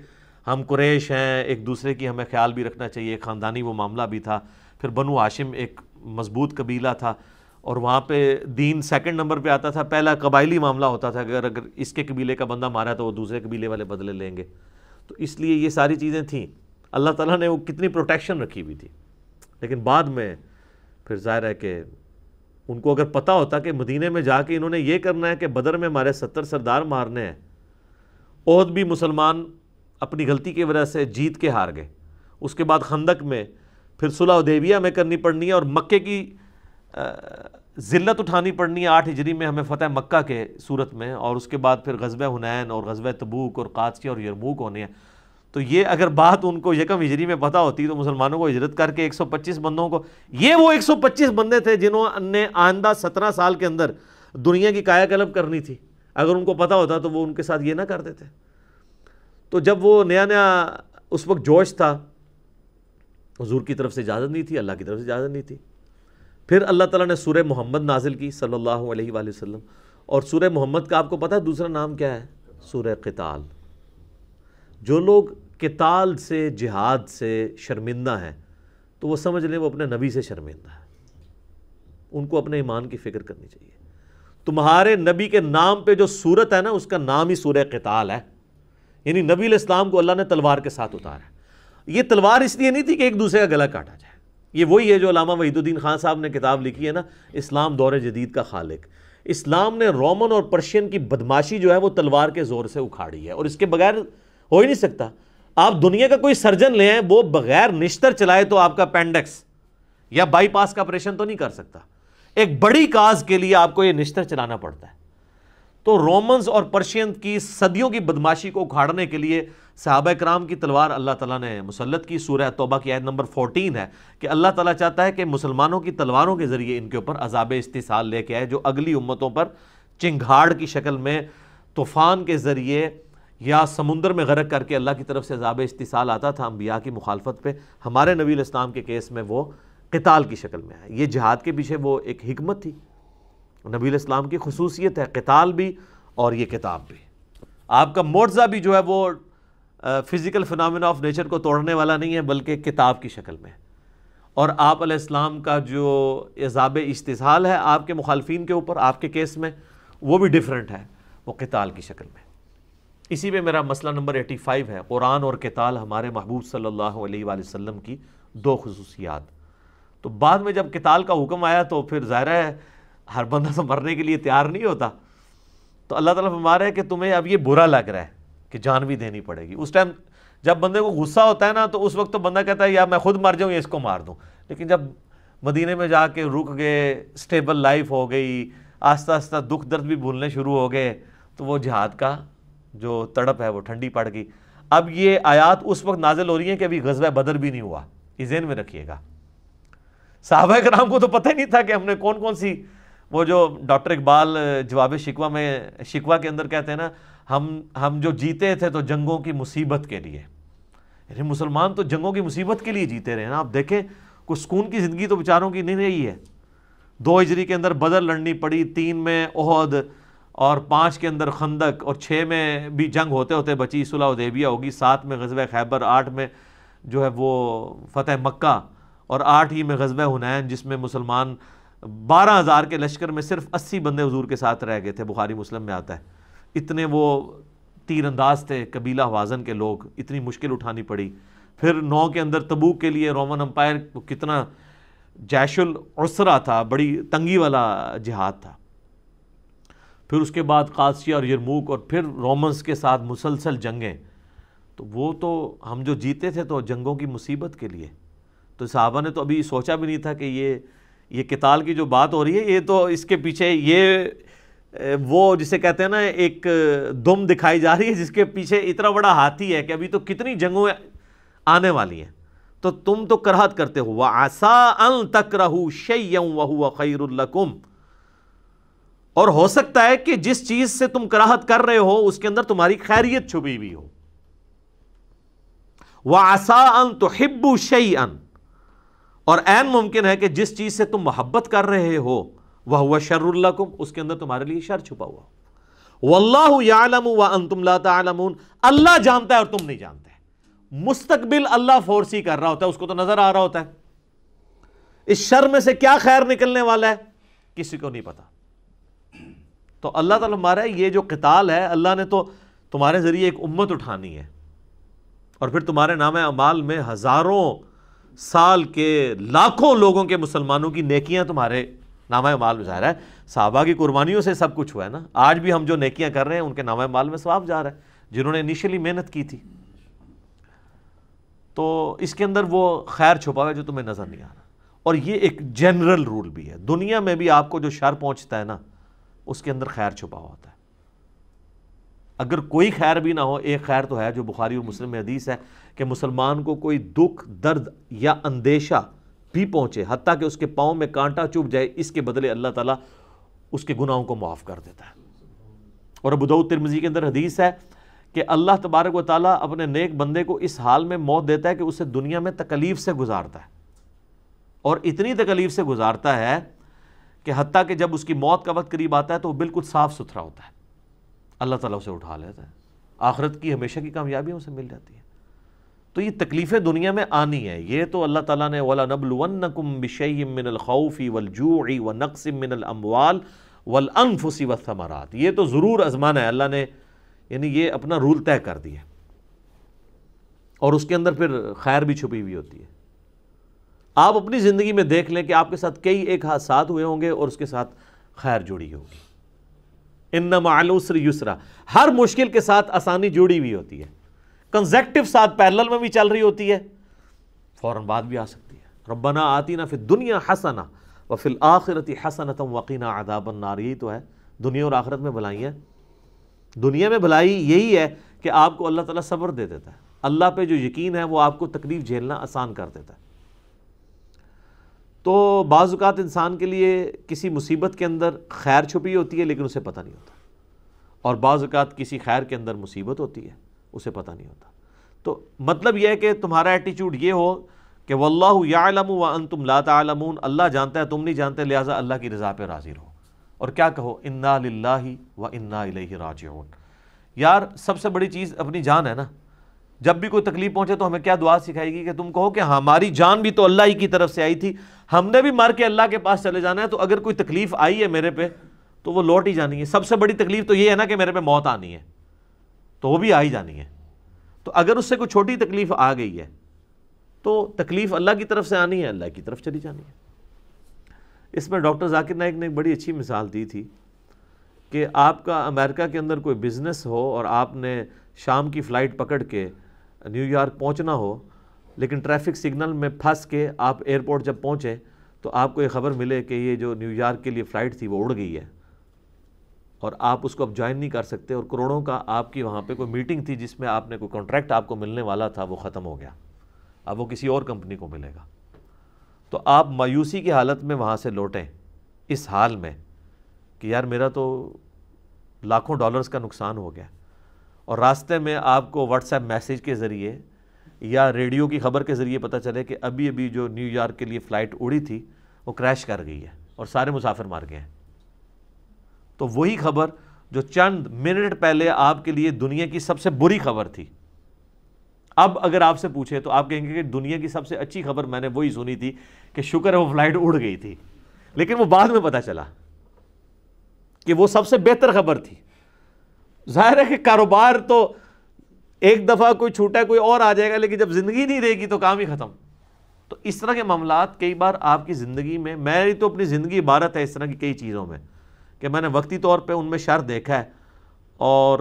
[SPEAKER 1] ہم قریش ہیں، ایک دوسرے کی ہمیں خیال بھی رکھنا چاہیے، خاندانی وہ معاملہ بھی تھا۔ پھر بنو ہاشم ایک مضبوط قبیلہ تھا، اور وہاں پہ دین سیکنڈ نمبر پہ آتا تھا، پہلا قبائلی معاملہ ہوتا تھا کہ اگر اس کے قبیلے کا بندہ مارا تو وہ دوسرے قبیلے والے بدلے لیں گے۔ تو اس لیے یہ ساری چیزیں تھیں، اللہ تعالیٰ نے وہ کتنی پروٹیکشن رکھی ہوئی تھی۔ لیکن بعد میں پھر ظاہر ہے کہ ان کو اگر پتہ ہوتا کہ مدینے میں جا کے انہوں نے یہ کرنا ہے کہ بدر میں ہمارے 70 سردار مارنے ہیں، احد بھی مسلمان اپنی غلطی کی وجہ سے جیت کے ہار گئے، اس کے بعد خندق میں، پھر صلح حدیبیہ میں کرنی پڑنی ہے، اور مکے کی ذلت اٹھانی پڑنی ہے 8 ہجری میں ہمیں فتح مکہ کے صورت میں، اور اس کے بعد پھر غزوہ حنین اور غزوہ تبوک اور قادسیہ اور یرموک ہونے ہیں۔ تو یہ اگر بات ان کو یکم ہجری میں پتہ ہوتی تو مسلمانوں کو ہجرت کر کے 125 بندوں کو، یہ وہ 125 بندے تھے جنہوں نے آئندہ 17 سال کے اندر دنیا کی کایا کلب کرنی تھی، اگر ان کو پتہ ہوتا تو وہ ان کے ساتھ یہ نہ کرتے تھے۔ تو جب وہ نیا اس وقت جوش تھا، حضور کی طرف سے اجازت نہیں تھی، اللہ کی طرف سے اجازت نہیں تھی۔ پھر اللہ تعالیٰ نے سورہ محمد نازل کی صلی اللہ علیہ وآلہ وسلم، اور سورہ محمد کا آپ کو پتہ ہے دوسرا نام کیا ہے؟ سورہ قتال۔ جو لوگ قتال سے، جہاد سے شرمندہ ہیں تو وہ سمجھ لیں وہ اپنے نبی سے شرمندہ ہے، ان کو اپنے ایمان کی فکر کرنی چاہیے۔ تمہارے نبی کے نام پہ جو سورت ہے نا، اس کا نام ہی سورہ قتال ہے، یعنی نبی علیہ السلام کو اللہ نے تلوار کے ساتھ اتارا ہے۔ یہ تلوار اس لیے نہیں تھی کہ ایک دوسرے کا گلا کاٹا جائے، یہ وہی ہے جو علامہ وحید الدین خان صاحب نے کتاب لکھی ہے نا، اسلام دور جدید کا خالق۔ اسلام نے رومن اور پرشین کی بدماشی جو ہے وہ تلوار کے زور سے اکھاڑی ہے، اور اس کے بغیر ہو ہی نہیں سکتا۔ آپ دنیا کا کوئی سرجن لے آئیں، وہ بغیر نشتر چلائے تو آپ کا اپینڈکس یا بائی پاس کا آپریشن تو نہیں کر سکتا۔ ایک بڑی کاز کے لیے آپ کو یہ نشتر چلانا پڑتا ہے۔ تو رومنز اور پرشین کی صدیوں کی بدماشی کو اکھاڑنے کے لیے صحابہ کرام کی تلوار اللہ تعالیٰ نے مسلط کی۔ سورہ توبہ کی آیت نمبر 14 ہے کہ اللہ تعالیٰ چاہتا ہے کہ مسلمانوں کی تلواروں کے ذریعے ان کے اوپر عذاب استحصال لے کے آئے جو اگلی امتوں پر چنگھاڑ کی شکل میں، طوفان کے ذریعے یا سمندر میں غرق کر کے اللہ کی طرف سے عذاب استحصال آتا تھا انبیاء کی مخالفت پہ، ہمارے نبی علیہ السلام کے کیس میں وہ قتال کی شکل میں ہے۔ یہ جہاد کے پیچھے وہ ایک حکمت تھی، نبی علیہ السلام کی خصوصیت ہے، قتال بھی اور یہ کتاب بھی۔ آپ کا معجزہ بھی جو ہے وہ فزیکل فنامنا آف نیچر کو توڑنے والا نہیں ہے، بلکہ کتاب کی شکل میں ہے۔ اور آپ علیہ السلام کا جو عذاب استحصال ہے آپ کے مخالفین کے اوپر، آپ کے کیس میں، وہ بھی ڈیفرنٹ ہے، وہ قتال کی شکل میں۔ اسی میں میرا مسئلہ نمبر 85 ہے، قرآن اور قتال ہمارے محبوب صلی اللہ علیہ وآلہ وسلم کی دو خصوصیات۔ تو بعد میں جب قتال کا حکم آیا تو پھر ظاہر ہے ہر بندہ تو مرنے کے لیے تیار نہیں ہوتا، تو اللہ تعالیٰ فرما رہا ہے کہ تمہیں اب یہ برا لگ رہا ہے کہ جان بھی دینی پڑے گی۔ اس ٹائم جب بندے کو غصہ ہوتا ہے نا تو اس وقت تو بندہ کہتا ہے یا میں خود مر جاؤں یا اس کو مار دوں، لیکن جب مدینے میں جا کے رک گئے، سٹیبل لائف ہو گئی، آہستہ آہستہ دکھ درد بھی بھولنے شروع ہو گئے، تو وہ جہاد کا جو تڑپ ہے وہ ٹھنڈی پڑ گئی۔ اب یہ آیات اس وقت نازل ہو رہی ہیں کہ ابھی غزوہ بدر بھی نہیں ہوا، یہ ذہن میں رکھیے گا۔ صحابہ کرام کو تو پتہ ہی نہیں تھا کہ ہم نے کون کون سی، وہ جو ڈاکٹر اقبال جواب شکوہ میں شکوہ کے اندر کہتے ہیں نا، ہم جو جیتے تھے تو جنگوں کی مصیبت کے لیے، یعنی مسلمان تو جنگوں کی مصیبت کے لیے جیتے رہے نا۔ آپ دیکھیں کوئی سکون کی زندگی تو بیچاروں کی نہیں رہی ہے۔ 2 ہجری کے اندر بدر لڑنی پڑی، 3 میں احد، اور 5 کے اندر خندق، اور 6 میں بھی جنگ ہوتے ہوتے بچی صلح حدیبیہ ہوگی، 7 میں غزوہ خیبر، 8 میں جو ہے وہ فتح مکہ، اور 8 ہی میں غزوہ حنین جس میں مسلمان 12,000 کے لشکر میں صرف 80 بندے حضور کے ساتھ رہ گئے تھے، بخاری مسلم میں آتا ہے۔ اتنے وہ تیر انداز تھے قبیلہ حوازن کے لوگ، اتنی مشکل اٹھانی پڑی۔ پھر 9 کے اندر تبوک کے لیے رومن امپائر کو کتنا جیش العسرہ تھا، بڑی تنگی والا جہاد تھا۔ پھر اس کے بعد قادسیہ اور یرموک، اور پھر رومنز کے ساتھ مسلسل جنگیں، تو وہ تو ہم جو جیتے تھے تو جنگوں کی مصیبت کے لیے۔ تو صحابہ نے تو ابھی سوچا بھی نہیں تھا کہ یہ قتال کی جو بات ہو رہی ہے، یہ تو اس کے پیچھے یہ وہ جسے کہتے ہیں نا ایک دم دکھائی جا رہی ہے جس کے پیچھے اتنا بڑا ہاتھی ہے کہ ابھی تو کتنی جنگوں آنے والی ہیں، تو تم تو کراہت کرتے ہو۔ وَعَسَىٰ أَن تَكْرَهُوا شَيْئًا وَهُوَ خَيْرٌ لَكُمْ، اور ہو سکتا ہے کہ جس چیز سے تم کراہت کر رہے ہو اس کے اندر تمہاری خیریت چھپی ہوئی ہو۔ وَعَسَىٰ أَن تُحِبُّوا شَيْئًا، اور عین ممکن ہے کہ جس چیز سے تم محبت کر رہے ہو وَهُوَ شَرٌّ لَكُمْ، اس کے اندر تمہارے لیے شر چھپا ہوا ہو۔ وَاللَّهُ يَعْلَمُ وَأَنْتُمْ لَا تَعْلَمُونَ، اللہ جانتا ہے اور تم نہیں جانتے۔ مستقبل اللہ فورسی کر رہا ہوتا ہے، اس کو تو نظر آ رہا ہوتا ہے۔ اس شر میں سے کیا خیر نکلنے والا ہے کسی کو نہیں پتا۔ تو اللہ تعالیٰ ہمارا یہ جو قتال ہے، اللہ نے تو تمہارے ذریعے ایک امت اٹھانی ہے، اور پھر تمہارے نام اعمال میں ہزاروں سال کے لاکھوں لوگوں کے مسلمانوں کی نیکیاں تمہارے نام اعمال میں ظاہر ہے۔ صحابہ کی قربانیوں سے سب کچھ ہوا ہے نا، آج بھی ہم جو نیکیاں کر رہے ہیں ان کے نام اعمال میں ثواب جا رہا ہے، جنہوں نے انیشلی محنت کی تھی۔ تو اس کے اندر وہ خیر چھپا ہوا ہے جو تمہیں نظر نہیں آ رہا۔ اور یہ ایک جنرل رول بھی ہے، دنیا میں بھی آپ کو جو شر پہنچتا ہے نا اس کے اندر خیر چھپا ہوا ہوتا ہے۔ اگر کوئی خیر بھی نہ ہو، ایک خیر تو ہے جو بخاری اور مسلم میں حدیث ہے کہ مسلمان کو کوئی دکھ، درد یا اندیشہ بھی پہنچے، حتیٰ کہ اس کے پاؤں میں کانٹا چبھ جائے، اس کے بدلے اللہ تعالیٰ اس کے گناہوں کو معاف کر دیتا ہے۔ اور ابو داؤد ترمذی کے اندر حدیث ہے کہ اللہ تبارک و تعالیٰ اپنے نیک بندے کو اس حال میں موت دیتا ہے کہ اسے دنیا میں تکلیف سے گزارتا ہے، اور اتنی تکلیف سے گزارتا ہے کہ حتیٰ کہ جب اس کی موت کا وقت قریب آتا ہے تو وہ بالکل صاف ستھرا ہوتا ہے، اللہ تعالیٰ اسے اٹھا لیتا ہے، آخرت کی ہمیشہ کی کامیابی اسے مل جاتی ہے۔ تو یہ تکلیفیں دنیا میں آنی ہیں، یہ تو اللہ تعالیٰ نے وَلَنَبْلُوَنَّكُمْ بِشَيْءٍ مِّنَ الْخَوْفِ وَالْجُوعِ وَنَقْصٍ مِّنَ الْأَمْوَالِ وَالْأَنفُسِ وَالثَّمَرَاتِ، یہ تو ضرور آزمانا ہے اللہ نے، یعنی یہ اپنا رول طے کر دیا، اور اس کے اندر پھر خیر بھی چھپی ہوئی ہوتی ہے۔ آپ اپنی زندگی میں دیکھ لیں کہ آپ کے ساتھ کئی ایک حادثات ہوئے ہوں گے اور اس کے ساتھ خیر جڑی ہوگی۔ اِنَّ مَعَ الْعُسْرِ يُسْرًا، ہر مشکل کے ساتھ آسانی جڑی ہوئی ہوتی ہے، کنزیکٹیو ساتھ پیرلل میں بھی چل رہی ہوتی ہے، فوراً بعد بھی آ سکتی ہے۔ ربنا آتینا فی الدنیا حسنہ وفی الآخرۃ حسنۃ وقنا عذاب النار، یہی تو ہے دنیا اور آخرت میں بھلائی ہے۔ دنیا میں بھلائی یہی ہے کہ آپ کو اللہ تعالیٰ صبر دے دیتا ہے، اللہ پہ جو یقین ہے وہ آپ کو تکلیف جھیلنا آسان کر دیتا ہے۔ تو بعض اوقات انسان کے لیے کسی مصیبت کے اندر خیر چھپی ہوتی ہے لیکن اسے پتہ نہیں ہوتا، اور بعض اوقات کسی خیر کے اندر مصیبت ہوتی ہے اسے پتہ نہیں ہوتا۔ تو مطلب یہ ہے کہ تمہارا ایٹیچیوڈ یہ ہو کہ واللہ یعلم وانتم لا تعلمون، اللہ جانتا ہے تم نہیں جانتے، لہٰذا اللہ کی رضا پہ راضی رہو، اور کیا کہو انا للہ و انا الیہ راجعون۔ یار سب سے بڑی چیز اپنی جان ہے نا، جب بھی کوئی تکلیف پہنچے تو ہمیں کیا دعا سکھائے گی کہ تم کہو کہ ہماری جان بھی تو اللہ ہی کی طرف سے آئی تھی، ہم نے بھی مر کے اللہ کے پاس چلے جانا ہے، تو اگر کوئی تکلیف آئی ہے میرے پہ تو وہ لوٹ ہی جانی ہے۔ سب سے بڑی تکلیف تو یہ ہے نا کہ میرے پہ موت آنی ہے، تو وہ بھی آ ہی جانی ہے۔ تو اگر اس سے کوئی چھوٹی تکلیف آ گئی ہے تو تکلیف اللہ کی طرف سے آنی ہے، اللہ کی طرف چلی جانی ہے۔ اس میں ڈاکٹر ذاکر نائک نے ایک بڑی اچھی مثال دی تھی کہ آپ کا امریکہ کے اندر کوئی بزنس ہو اور آپ نے شام کی فلائٹ پکڑ کے نیو یارک پہنچنا ہو، لیکن ٹریفک سگنل میں پھنس کے آپ ایئرپورٹ جب پہنچے تو آپ کو یہ خبر ملے کہ یہ جو نیو یارک کے لیے فلائٹ تھی وہ اڑ گئی ہے، اور آپ اس کو اب جوائن نہیں کر سکتے، اور کروڑوں کا آپ کی وہاں پہ کوئی میٹنگ تھی جس میں آپ نے کوئی کانٹریکٹ آپ کو ملنے والا تھا وہ ختم ہو گیا، اب وہ کسی اور کمپنی کو ملے گا۔ تو آپ مایوسی کی حالت میں وہاں سے لوٹیں اس حال میں کہ یار میرا تو لاکھوں ڈالرز کا نقصان ہو گیا، اور راستے میں آپ کو واٹس ایپ میسیج کے ذریعے یا ریڈیو کی خبر کے ذریعے پتہ چلے کہ ابھی جو نیو یارک کے لیے فلائٹ اڑی تھی وہ کریش کر گئی ہے اور سارے مسافر مار گئے ہیں۔ تو وہی خبر جو چند منٹ پہلے آپ کے لیے دنیا کی سب سے بری خبر تھی، اب اگر آپ سے پوچھے تو آپ کہیں گے کہ دنیا کی سب سے اچھی خبر میں نے وہی سنی تھی کہ شکر ہے وہ فلائٹ اڑ گئی تھی، لیکن وہ بعد میں پتہ چلا کہ وہ سب سے بہتر خبر تھی۔ ظاہر ہے کہ کاروبار تو ایک دفعہ کوئی چھوٹا کوئی اور آ جائے گا، لیکن جب زندگی نہیں رہے گی تو کام ہی ختم۔ تو اس طرح کے معاملات کئی بار آپ کی زندگی میں، میری تو اپنی زندگی عبارت ہے اس طرح کی کئی چیزوں میں کہ میں نے وقتی طور پہ ان میں شر دیکھا ہے اور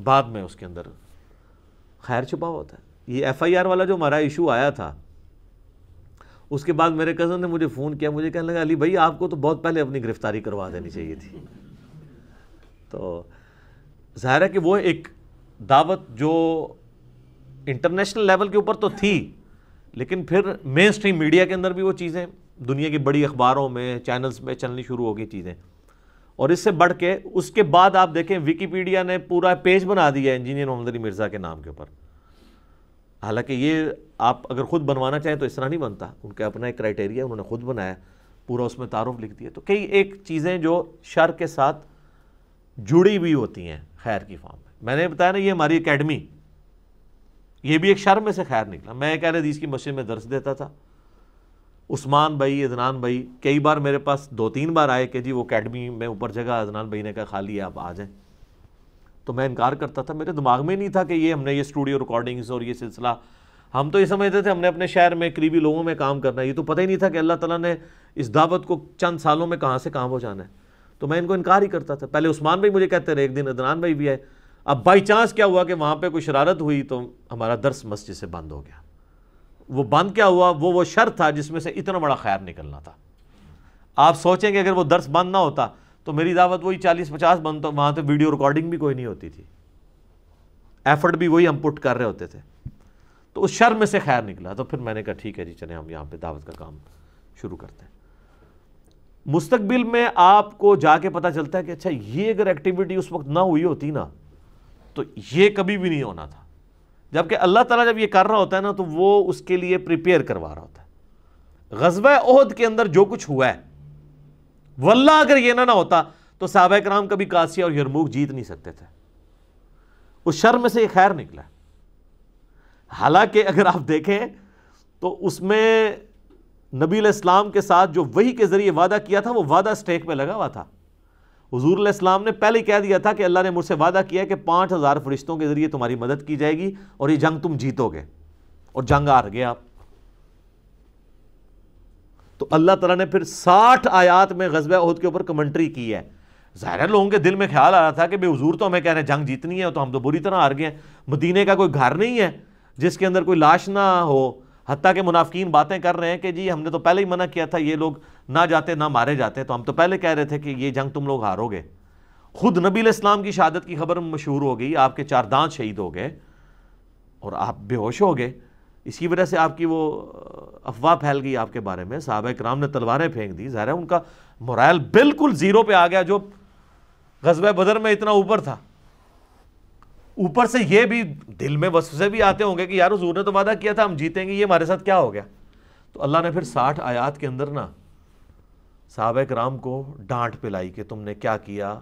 [SPEAKER 1] بعد میں اس کے اندر خیر چھپا ہوتا ہے۔ یہ ایف آئی آر والا جو ہمارا ایشو آیا تھا، اس کے بعد میرے کزن نے مجھے فون کیا، مجھے کہنے لگا علی بھائی آپ کو تو بہت پہلے اپنی گرفتاری کروا دینی چاہیے تھی۔ تو ظاہر ہے کہ وہ ایک دعوت جو انٹرنیشنل لیول کے اوپر تو تھی، لیکن پھر مین سٹریم میڈیا کے اندر بھی وہ چیزیں دنیا کی بڑی اخباروں میں چینلز میں چلنی شروع ہو گئی چیزیں، اور اس سے بڑھ کے اس کے بعد آپ دیکھیں ویکیپیڈیا نے پورا پیج بنا دیا ہے انجینئر محمد علی مرزا کے نام کے اوپر، حالانکہ یہ آپ اگر خود بنوانا چاہیں تو اس طرح نہیں بنتا، ان کا اپنا ایک کرائٹیریا انہوں نے خود بنایا، پورا اس میں تعارف لکھ دیا۔ تو کئی ایک چیزیں جو شر کے ساتھ جڑی ہوئی ہوتی ہیں خیر کی فارم میں نے بتایا نا، یہ ہماری اکیڈمی یہ بھی ایک شر میں سے خیر نکلا۔ میں ایک اہل حدیث کی مسجد میں درس دیتا تھا، عثمان بھائی عدنان بھائی کئی بار میرے پاس 2-3 بار آئے کہ جی وہ اکیڈمی میں اوپر جگہ عدنان بھائی نے کہا خالی ہے آپ آ جائیں، تو میں انکار کرتا تھا، میرے دماغ میں نہیں تھا کہ یہ ہم نے یہ اسٹوڈیو ریکارڈنگز اور یہ سلسلہ، ہم تو یہ سمجھتے تھے ہم نے اپنے شہر میں قریبی لوگوں میں کام کرنا ہے، یہ تو پتہ ہی نہیں تھا کہ اللہ تعالیٰ نے اس دعوت کو چند سالوں میں کہاں سے کہاں پہنچانا ہے۔ تو میں ان کو انکار ہی کرتا تھا۔ پہلے عثمان بھائی مجھے کہتے رہے، ایک دن عدنان بھائی بھی آئے، اب بائی چانس کیا ہوا کہ وہاں پہ کوئی شرارت ہوئی تو ہمارا درس مسجد سے بند ہو گیا۔ وہ بند کیا ہوا، وہ شر تھا جس میں سے اتنا بڑا خیر نکلنا تھا۔ آپ سوچیں کہ اگر وہ درس بند نہ ہوتا تو میری دعوت وہی 40-50 بند، تو وہاں تو ویڈیو ریکارڈنگ بھی کوئی نہیں ہوتی تھی، ایفرٹ بھی وہی ہم پٹ کر رہے ہوتے تھے۔ تو اس شر میں سے خیر نکلا، تو پھر میں نے کہا ٹھیک ہے جی چلیں ہم یہاں پہ دعوت کا کام شروع کرتے ہیں۔ مستقبل میں آپ کو جا کے پتہ چلتا ہے کہ اچھا یہ اگر ایکٹیویٹی اس وقت نہ ہوئی ہوتی نا تو یہ کبھی بھی نہیں ہونا تھا، جبکہ اللہ تعالیٰ جب یہ کر رہا ہوتا ہے نا تو وہ اس کے لیے پریپیئر کروا رہا ہوتا ہے۔ غزوہ احد کے اندر جو کچھ ہوا ہے، واللہ اگر یہ نہ ہوتا تو صحابہ کرام کبھی قاسیہ اور یرموک جیت نہیں سکتے تھے۔ اس شر میں سے یہ خیر نکلا ہے۔ حالانکہ اگر آپ دیکھیں تو اس میں نبی علیہ السلام کے ساتھ جو وحی کے ذریعے وعدہ کیا تھا وہ وعدہ سٹیک پہ لگا ہوا تھا۔ حضور علیہ السلام نے پہلے ہی کہہ دیا تھا کہ اللہ نے مجھ سے وعدہ کیا کہ 5000 فرشتوں کے ذریعے تمہاری مدد کی جائے گی اور یہ جنگ تم جیتو گے، اور جنگ ہار گئے آپ۔ تو اللہ تعالیٰ نے پھر 60 آیات میں غزوہ احد کے اوپر کمنٹری کی ہے۔ ظاہر ہے لوگوں کے دل میں خیال آ رہا تھا کہ بے حضور تو ہمیں کہہ رہے ہیں جنگ جیتنی ہے، تو ہم تو بری طرح ہار گئے ہیں، مدینے کا کوئی گھر نہیں ہے جس کے اندر کوئی لاش نہ ہو، حتیٰ کہ منافقین باتیں کر رہے ہیں کہ جی ہم نے تو پہلے ہی منع کیا تھا یہ لوگ نہ جاتے نہ مارے جاتے، تو ہم تو پہلے کہہ رہے تھے کہ یہ جنگ تم لوگ ہارو گے۔ خود نبی علیہ السلام کی شہادت کی خبر مشہور ہو گئی، آپ کے 4 دانت شہید ہو گئے اور آپ بے ہوش ہو گئے، اس کی وجہ سے آپ کی وہ افواہ پھیل گئی آپ کے بارے میں، صحابہ کرام نے تلواریں پھینک دی، ظاہر ہے ان کا مورائل بالکل زیرو پہ آ گیا جو غزوہ بدر میں اتنا اوپر تھا۔ اوپر سے یہ بھی دل میں وسوسے بھی آتے ہوں گے کہ یار حضور نے تو وعدہ کیا تھا ہم جیتیں گے، یہ ہمارے ساتھ کیا ہو گیا؟ تو اللہ نے پھر 60 آیات کے اندر نا صحابہ کرام کو ڈانٹ پلائی کہ تم نے کیا کیا،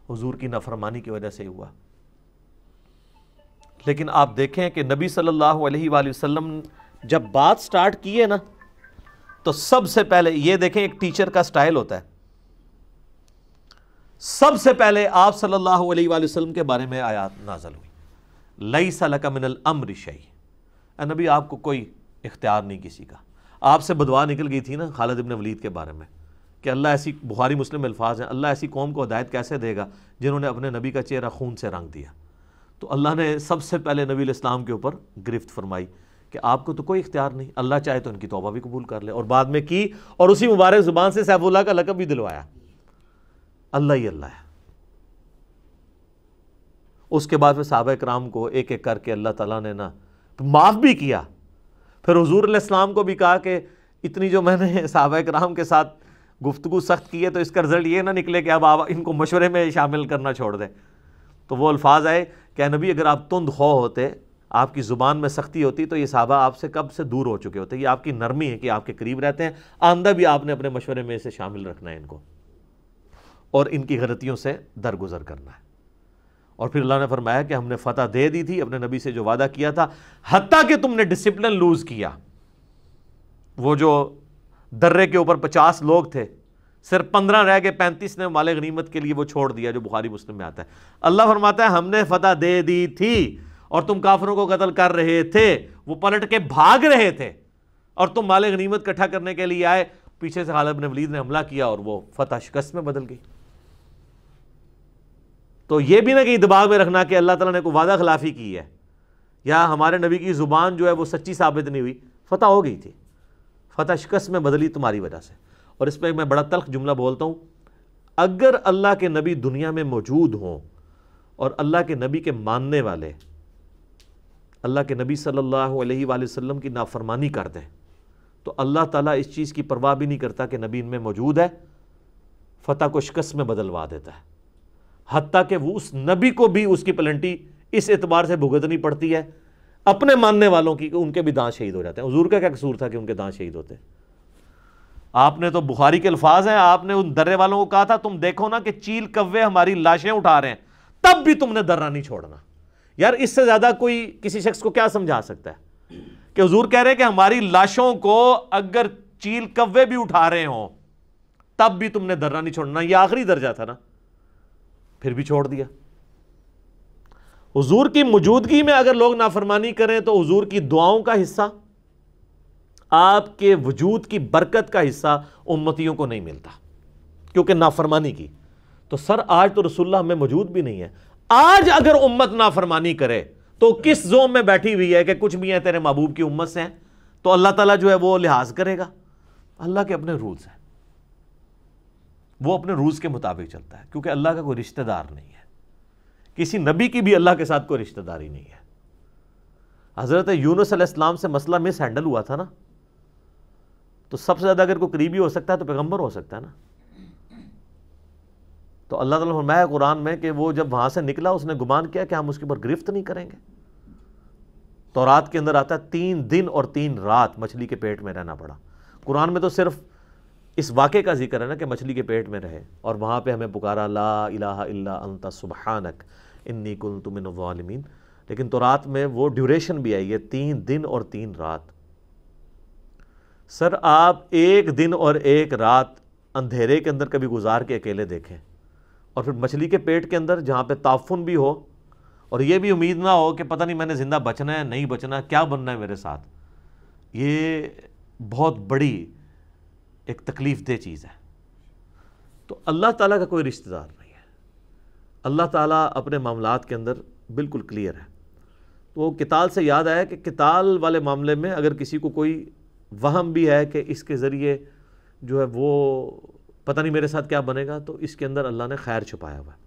[SPEAKER 1] حضور کی نافرمانی کی وجہ سے ہوا۔ لیکن آپ دیکھیں کہ نبی صلی اللہ علیہ وآلہ وسلم جب بات سٹارٹ کی ہے نا تو سب سے پہلے یہ دیکھیں، ایک ٹیچر کا سٹائل ہوتا ہے، سب سے پہلے آپ صلی اللہ علیہ وآلہ وسلم کے بارے میں آیات نازل ہوئی، لیس لک من الامر شیء، اے نبی آپ کو کوئی اختیار نہیں کسی کا۔ آپ سے بدعا نکل گئی تھی نا خالد ابن ولید کے بارے میں کہ اللہ ایسی، بخاری مسلم الفاظ ہیں، اللہ ایسی قوم کو ہدایت کیسے دے گا جنہوں نے اپنے نبی کا چہرہ خون سے رنگ دیا۔ تو اللہ نے سب سے پہلے نبی علیہ السلام کے اوپر گرفت فرمائی کہ آپ کو تو کوئی اختیار نہیں، اللہ چاہے تو ان کی توبہ بھی قبول کر لے، اور بعد میں کی، اور اسی مبارک زبان سے سیف اللہ کا لقب بھی دلوایا، اللہ ہی اللہ ہے۔ اس کے بعد پھر صحابہ کرام کو ایک ایک کر کے اللہ تعالیٰ نے نا معاف بھی کیا۔ پھر حضور علیہ السلام کو بھی کہا کہ اتنی جو میں نے صحابہ کرام کے ساتھ گفتگو سخت کی ہے تو اس کا رزلٹ یہ نہ نکلے کہ اب آپ ان کو مشورے میں شامل کرنا چھوڑ دیں۔ تو وہ الفاظ آئے کہ نبی اگر آپ تند خواہ ہوتے، آپ کی زبان میں سختی ہوتی تو یہ صحابہ آپ سے کب سے دور ہو چکے ہوتے۔ یہ آپ کی نرمی ہے کہ آپ کے قریب رہتے ہیں، آندہ بھی آپ نے اپنے مشورے میں سے شامل رکھنا ہے ان کو، اور ان کی غلطیوں سے درگزر کرنا ہے۔ اور پھر اللہ نے فرمایا کہ ہم نے فتح دے دی تھی اپنے نبی سے جو وعدہ کیا تھا، حتیٰ کہ تم نے ڈسپلن لوز کیا۔ وہ جو درے کے اوپر 50 لوگ تھے، صرف 15 رہ گئے، 35 نے مال غنیمت کے لیے وہ چھوڑ دیا، جو بخاری مسلم میں آتا ہے۔ اللہ فرماتا ہے ہم نے فتح دے دی تھی اور تم کافروں کو قتل کر رہے تھے، وہ پلٹ کے بھاگ رہے تھے اور تم مال غنیمت اکٹھا کرنے کے لیے آئے، پیچھے سے خالد بن ولید نے حملہ کیا اور وہ فتح شکست میں بدل گئی۔ تو یہ بھی نہ کہیں دماغ میں رکھنا کہ اللہ تعالیٰ نے کوئی وعدہ خلافی کی ہے یا ہمارے نبی کی زبان جو ہے وہ سچی ثابت نہیں ہوئی، فتح ہو گئی تھی، فتح شکست میں بدلی تمہاری وجہ سے۔ اور اس پہ میں بڑا تلخ جملہ بولتا ہوں، اگر اللہ کے نبی دنیا میں موجود ہوں اور اللہ کے نبی کے ماننے والے اللہ کے نبی صلی اللہ علیہ وآلہ وسلم کی نافرمانی کر دیں تو اللہ تعالیٰ اس چیز کی پرواہ بھی نہیں کرتا کہ نبی ان میں موجود ہے، فتح کو شکست میں بدلوا دیتا ہے، حتیٰ کہ وہ اس نبی کو بھی اس کی پلنٹی اس اعتبار سے بھگتنی پڑتی ہے اپنے ماننے والوں کی کہ ان کے بھی دانت شہید ہو جاتے ہیں۔ حضور کا کیا قصور تھا کہ ان کے دانت شہید ہوتے؟ آپ نے تو بخاری کے الفاظ ہیں، آپ نے ان درے والوں کو کہا تھا تم دیکھو نا کہ چیل کوے ہماری لاشیں اٹھا رہے ہیں، تب بھی تم نے درہ نہیں چھوڑنا۔ یار اس سے زیادہ کوئی کسی شخص کو کیا سمجھا سکتا ہے کہ حضور کہہ رہے ہیں کہ ہماری لاشوں کو اگر چیل کوے بھی اٹھا رہے ہوں تب بھی تم نے درہ نہیں چھوڑنا۔ یہ آخری درجہ تھا نا، پھر بھی چھوڑ دیا۔ حضور کی موجودگی میں اگر لوگ نافرمانی کریں تو حضور کی دعاؤں کا حصہ، آپ کے وجود کی برکت کا حصہ امتیوں کو نہیں ملتا کیونکہ نافرمانی کی۔ تو سر آج تو رسول اللہ ہمیں موجود بھی نہیں ہے، آج اگر امت نافرمانی کرے تو کس زوم میں بیٹھی ہوئی ہے کہ کچھ بھی ہیں تیرے محبوب کی امت سے ہیں، تو اللہ تعالیٰ جو ہے وہ لحاظ کرے گا؟ اللہ کے اپنے رولز ہیں، وہ اپنے رولز کے مطابق چلتا ہے کیونکہ اللہ کا کوئی رشتہ دار نہیں ہے، کسی نبی کی بھی اللہ کے ساتھ کوئی رشتہ داری نہیں ہے۔ حضرت یونس علیہ السلام سے مسئلہ مس ہینڈل ہوا تھا نا، تو سب سے زیادہ اگر کوئی قریبی ہو سکتا ہے تو پیغمبر ہو سکتا ہے نا۔ تو اللہ تعالیٰ نے فرمایا قرآن میں کہ وہ جب وہاں سے نکلا اس نے گمان کیا کہ ہم اس کے اوپر گرفت نہیں کریں گے۔ تورات کے اندر آتا ہے 3 دن اور 3 رات مچھلی کے پیٹ میں رہنا پڑا۔ قرآن میں تو صرف اس واقعے کا ذکر ہے نا کہ مچھلی کے پیٹ میں رہے، اور وہاں پہ ہمیں پکارا لا الہ الا انت سبحانک انی کنت من الظالمین، لیکن تورات میں وہ ڈیوریشن بھی آئی ہے 3 دن اور 3 رات۔ سر آپ 1 دن اور 1 رات اندھیرے کے اندر کبھی گزار کے اکیلے دیکھیں، اور پھر مچھلی کے پیٹ کے اندر جہاں پہ تعفن بھی ہو اور یہ بھی امید نہ ہو کہ پتہ نہیں میں نے زندہ بچنا ہے نہیں بچنا ہے، کیا بننا ہے میرے ساتھ، یہ بہت بڑی ایک تکلیف دہ چیز ہے۔ تو اللہ تعالیٰ کا کوئی رشتہ دار نہیں ہے، اللہ تعالیٰ اپنے معاملات کے اندر بالکل کلیئر ہے۔ تو قتال سے یاد آیا کہ قتال والے معاملے میں اگر کسی کو کوئی وہم بھی ہے کہ اس کے ذریعے جو ہے وہ پتہ نہیں میرے ساتھ کیا بنے گا، تو اس کے اندر اللہ نے خیر چھپایا ہوا ہے۔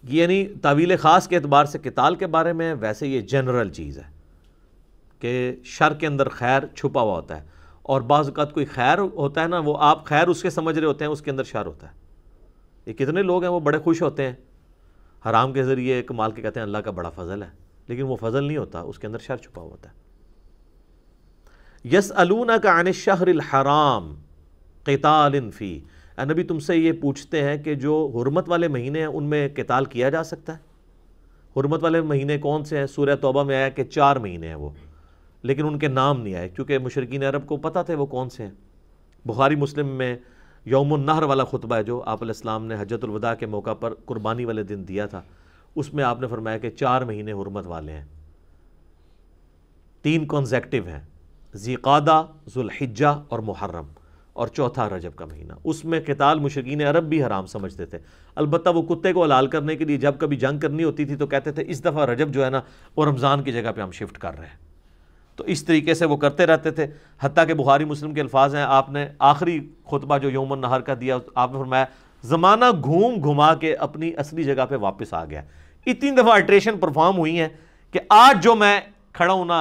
[SPEAKER 1] یعنی تعویل خاص کے اعتبار سے قتال کے بارے میں، ویسے یہ جنرل چیز ہے کہ شر کے اندر خیر چھپا ہوا ہوتا ہے، اور بعض اوقات کوئی خیر ہوتا ہے نا، وہ آپ خیر اس کے سمجھ رہے ہوتے ہیں، اس کے اندر شر ہوتا ہے۔ یہ کتنے لوگ ہیں وہ بڑے خوش ہوتے ہیں حرام کے ذریعے کمال کے، کہتے ہیں اللہ کا بڑا فضل ہے، لیکن وہ فضل نہیں ہوتا، اس کے اندر شر چھپا ہوا ہوتا ہے۔ یسألونک عن الشہر الحرام قتال فی، اے نبی تم سے یہ پوچھتے ہیں کہ جو حرمت والے مہینے ہیں ان میں قتال کیا جا سکتا ہے؟ حرمت والے مہینے کون سے ہیں؟ سورہ توبہ میں آیا کہ 4 مہینے ہیں وہ، لیکن ان کے نام نہیں آئے کیونکہ مشرکین عرب کو پتہ تھے وہ کون سے ہیں۔ بخاری مسلم میں یوم النحر والا خطبہ ہے جو آپ علیہ السلام نے حجۃ الوداع کے موقع پر قربانی والے دن دیا تھا، اس میں آپ نے فرمایا کہ 4 مہینے حرمت والے ہیں، 3 کنزیکٹیو ہیں، ذی قعدہ، ذوالحجہ اور محرم، اور چوتھا رجب کا مہینہ۔ اس میں قتال مشرکین عرب بھی حرام سمجھتے تھے، البتہ وہ کتے کو حلال کرنے کے لیے جب کبھی جنگ کرنی ہوتی تھی تو کہتے تھے اس دفعہ رجب جو ہے نا وہ رمضان کی جگہ پہ ہم شفٹ کر رہے ہیں، تو اس طریقے سے وہ کرتے رہتے تھے۔ حتیٰ کہ بخاری مسلم کے الفاظ ہیں، آپ نے آخری خطبہ جو یوم النحر کا دیا، آپ نے فرمایا زمانہ گھوم گھما کے اپنی اصلی جگہ پہ واپس آ گیا۔ اتنی دفعہ الٹریشن پرفارم ہوئی ہیں کہ آج جو میں کھڑا ہوں نا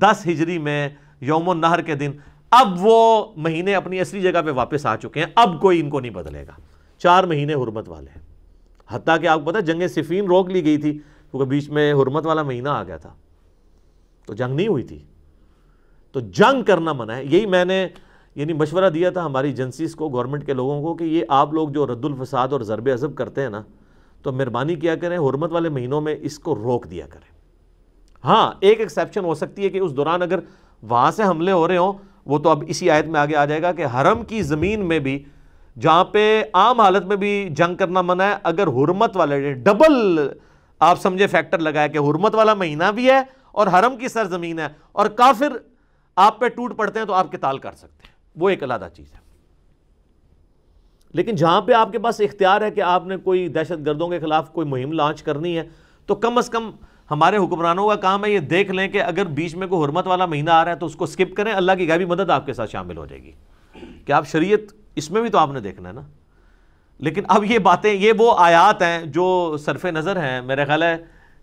[SPEAKER 1] 10 ہجری میں یوم النحر کے دن، اب وہ مہینے اپنی اصلی جگہ پہ واپس آ چکے ہیں، اب کوئی ان کو نہیں بدلے گا۔ 4 مہینے حرمت والے ہیں، حتیٰ کہ آپ کو پتہ ہے جنگ صفین روک لی گئی تھی کیونکہ بیچ میں حرمت والا مہینہ آ گیا تھا، تو جنگ نہیں ہوئی تھی، تو جنگ کرنا منع ہے۔ یہی میں نے مشورہ دیا تھا ہماری ایجنسیز کو، گورنمنٹ کے لوگوں کو، کہ یہ آپ لوگ جو رد الفساد اور ضرب عضب کرتے ہیں نا، تو مہربانی کیا کریں حرمت والے مہینوں میں اس کو روک دیا کریں۔ ہاں ایک ایکسیپشن ہو سکتی ہے کہ اس دوران اگر وہاں سے حملے ہو رہے ہوں، وہ تو اب اسی آیت میں آگے آ جائے گا کہ حرم کی زمین میں بھی جہاں پہ عام حالت میں بھی جنگ کرنا منع ہے، اگر حرمت والے ڈبل آپ سمجھے فیکٹر لگایا کہ حرمت والا مہینہ بھی ہے اور حرم کی سرزمین ہے اور کافر آپ پہ ٹوٹ پڑتے ہیں، تو آپ قتال کر سکتے ہیں، وہ ایک علیحدہ چیز ہے۔ لیکن جہاں پہ آپ کے پاس اختیار ہے کہ آپ نے کوئی دہشت گردوں کے خلاف کوئی مہم لانچ کرنی ہے، تو کم از کم ہمارے حکمرانوں کا کام ہے یہ دیکھ لیں کہ اگر بیچ میں کوئی حرمت والا مہینہ آ رہا ہے تو اس کو سکپ کریں، اللہ کی غیبی مدد آپ کے ساتھ شامل ہو جائے گی کہ آپ شریعت اس میں بھی تو آپ نے دیکھنا ہے نا۔ لیکن اب یہ باتیں، یہ وہ آیات ہیں جو صرف نظر ہیں، میرے خیال ہے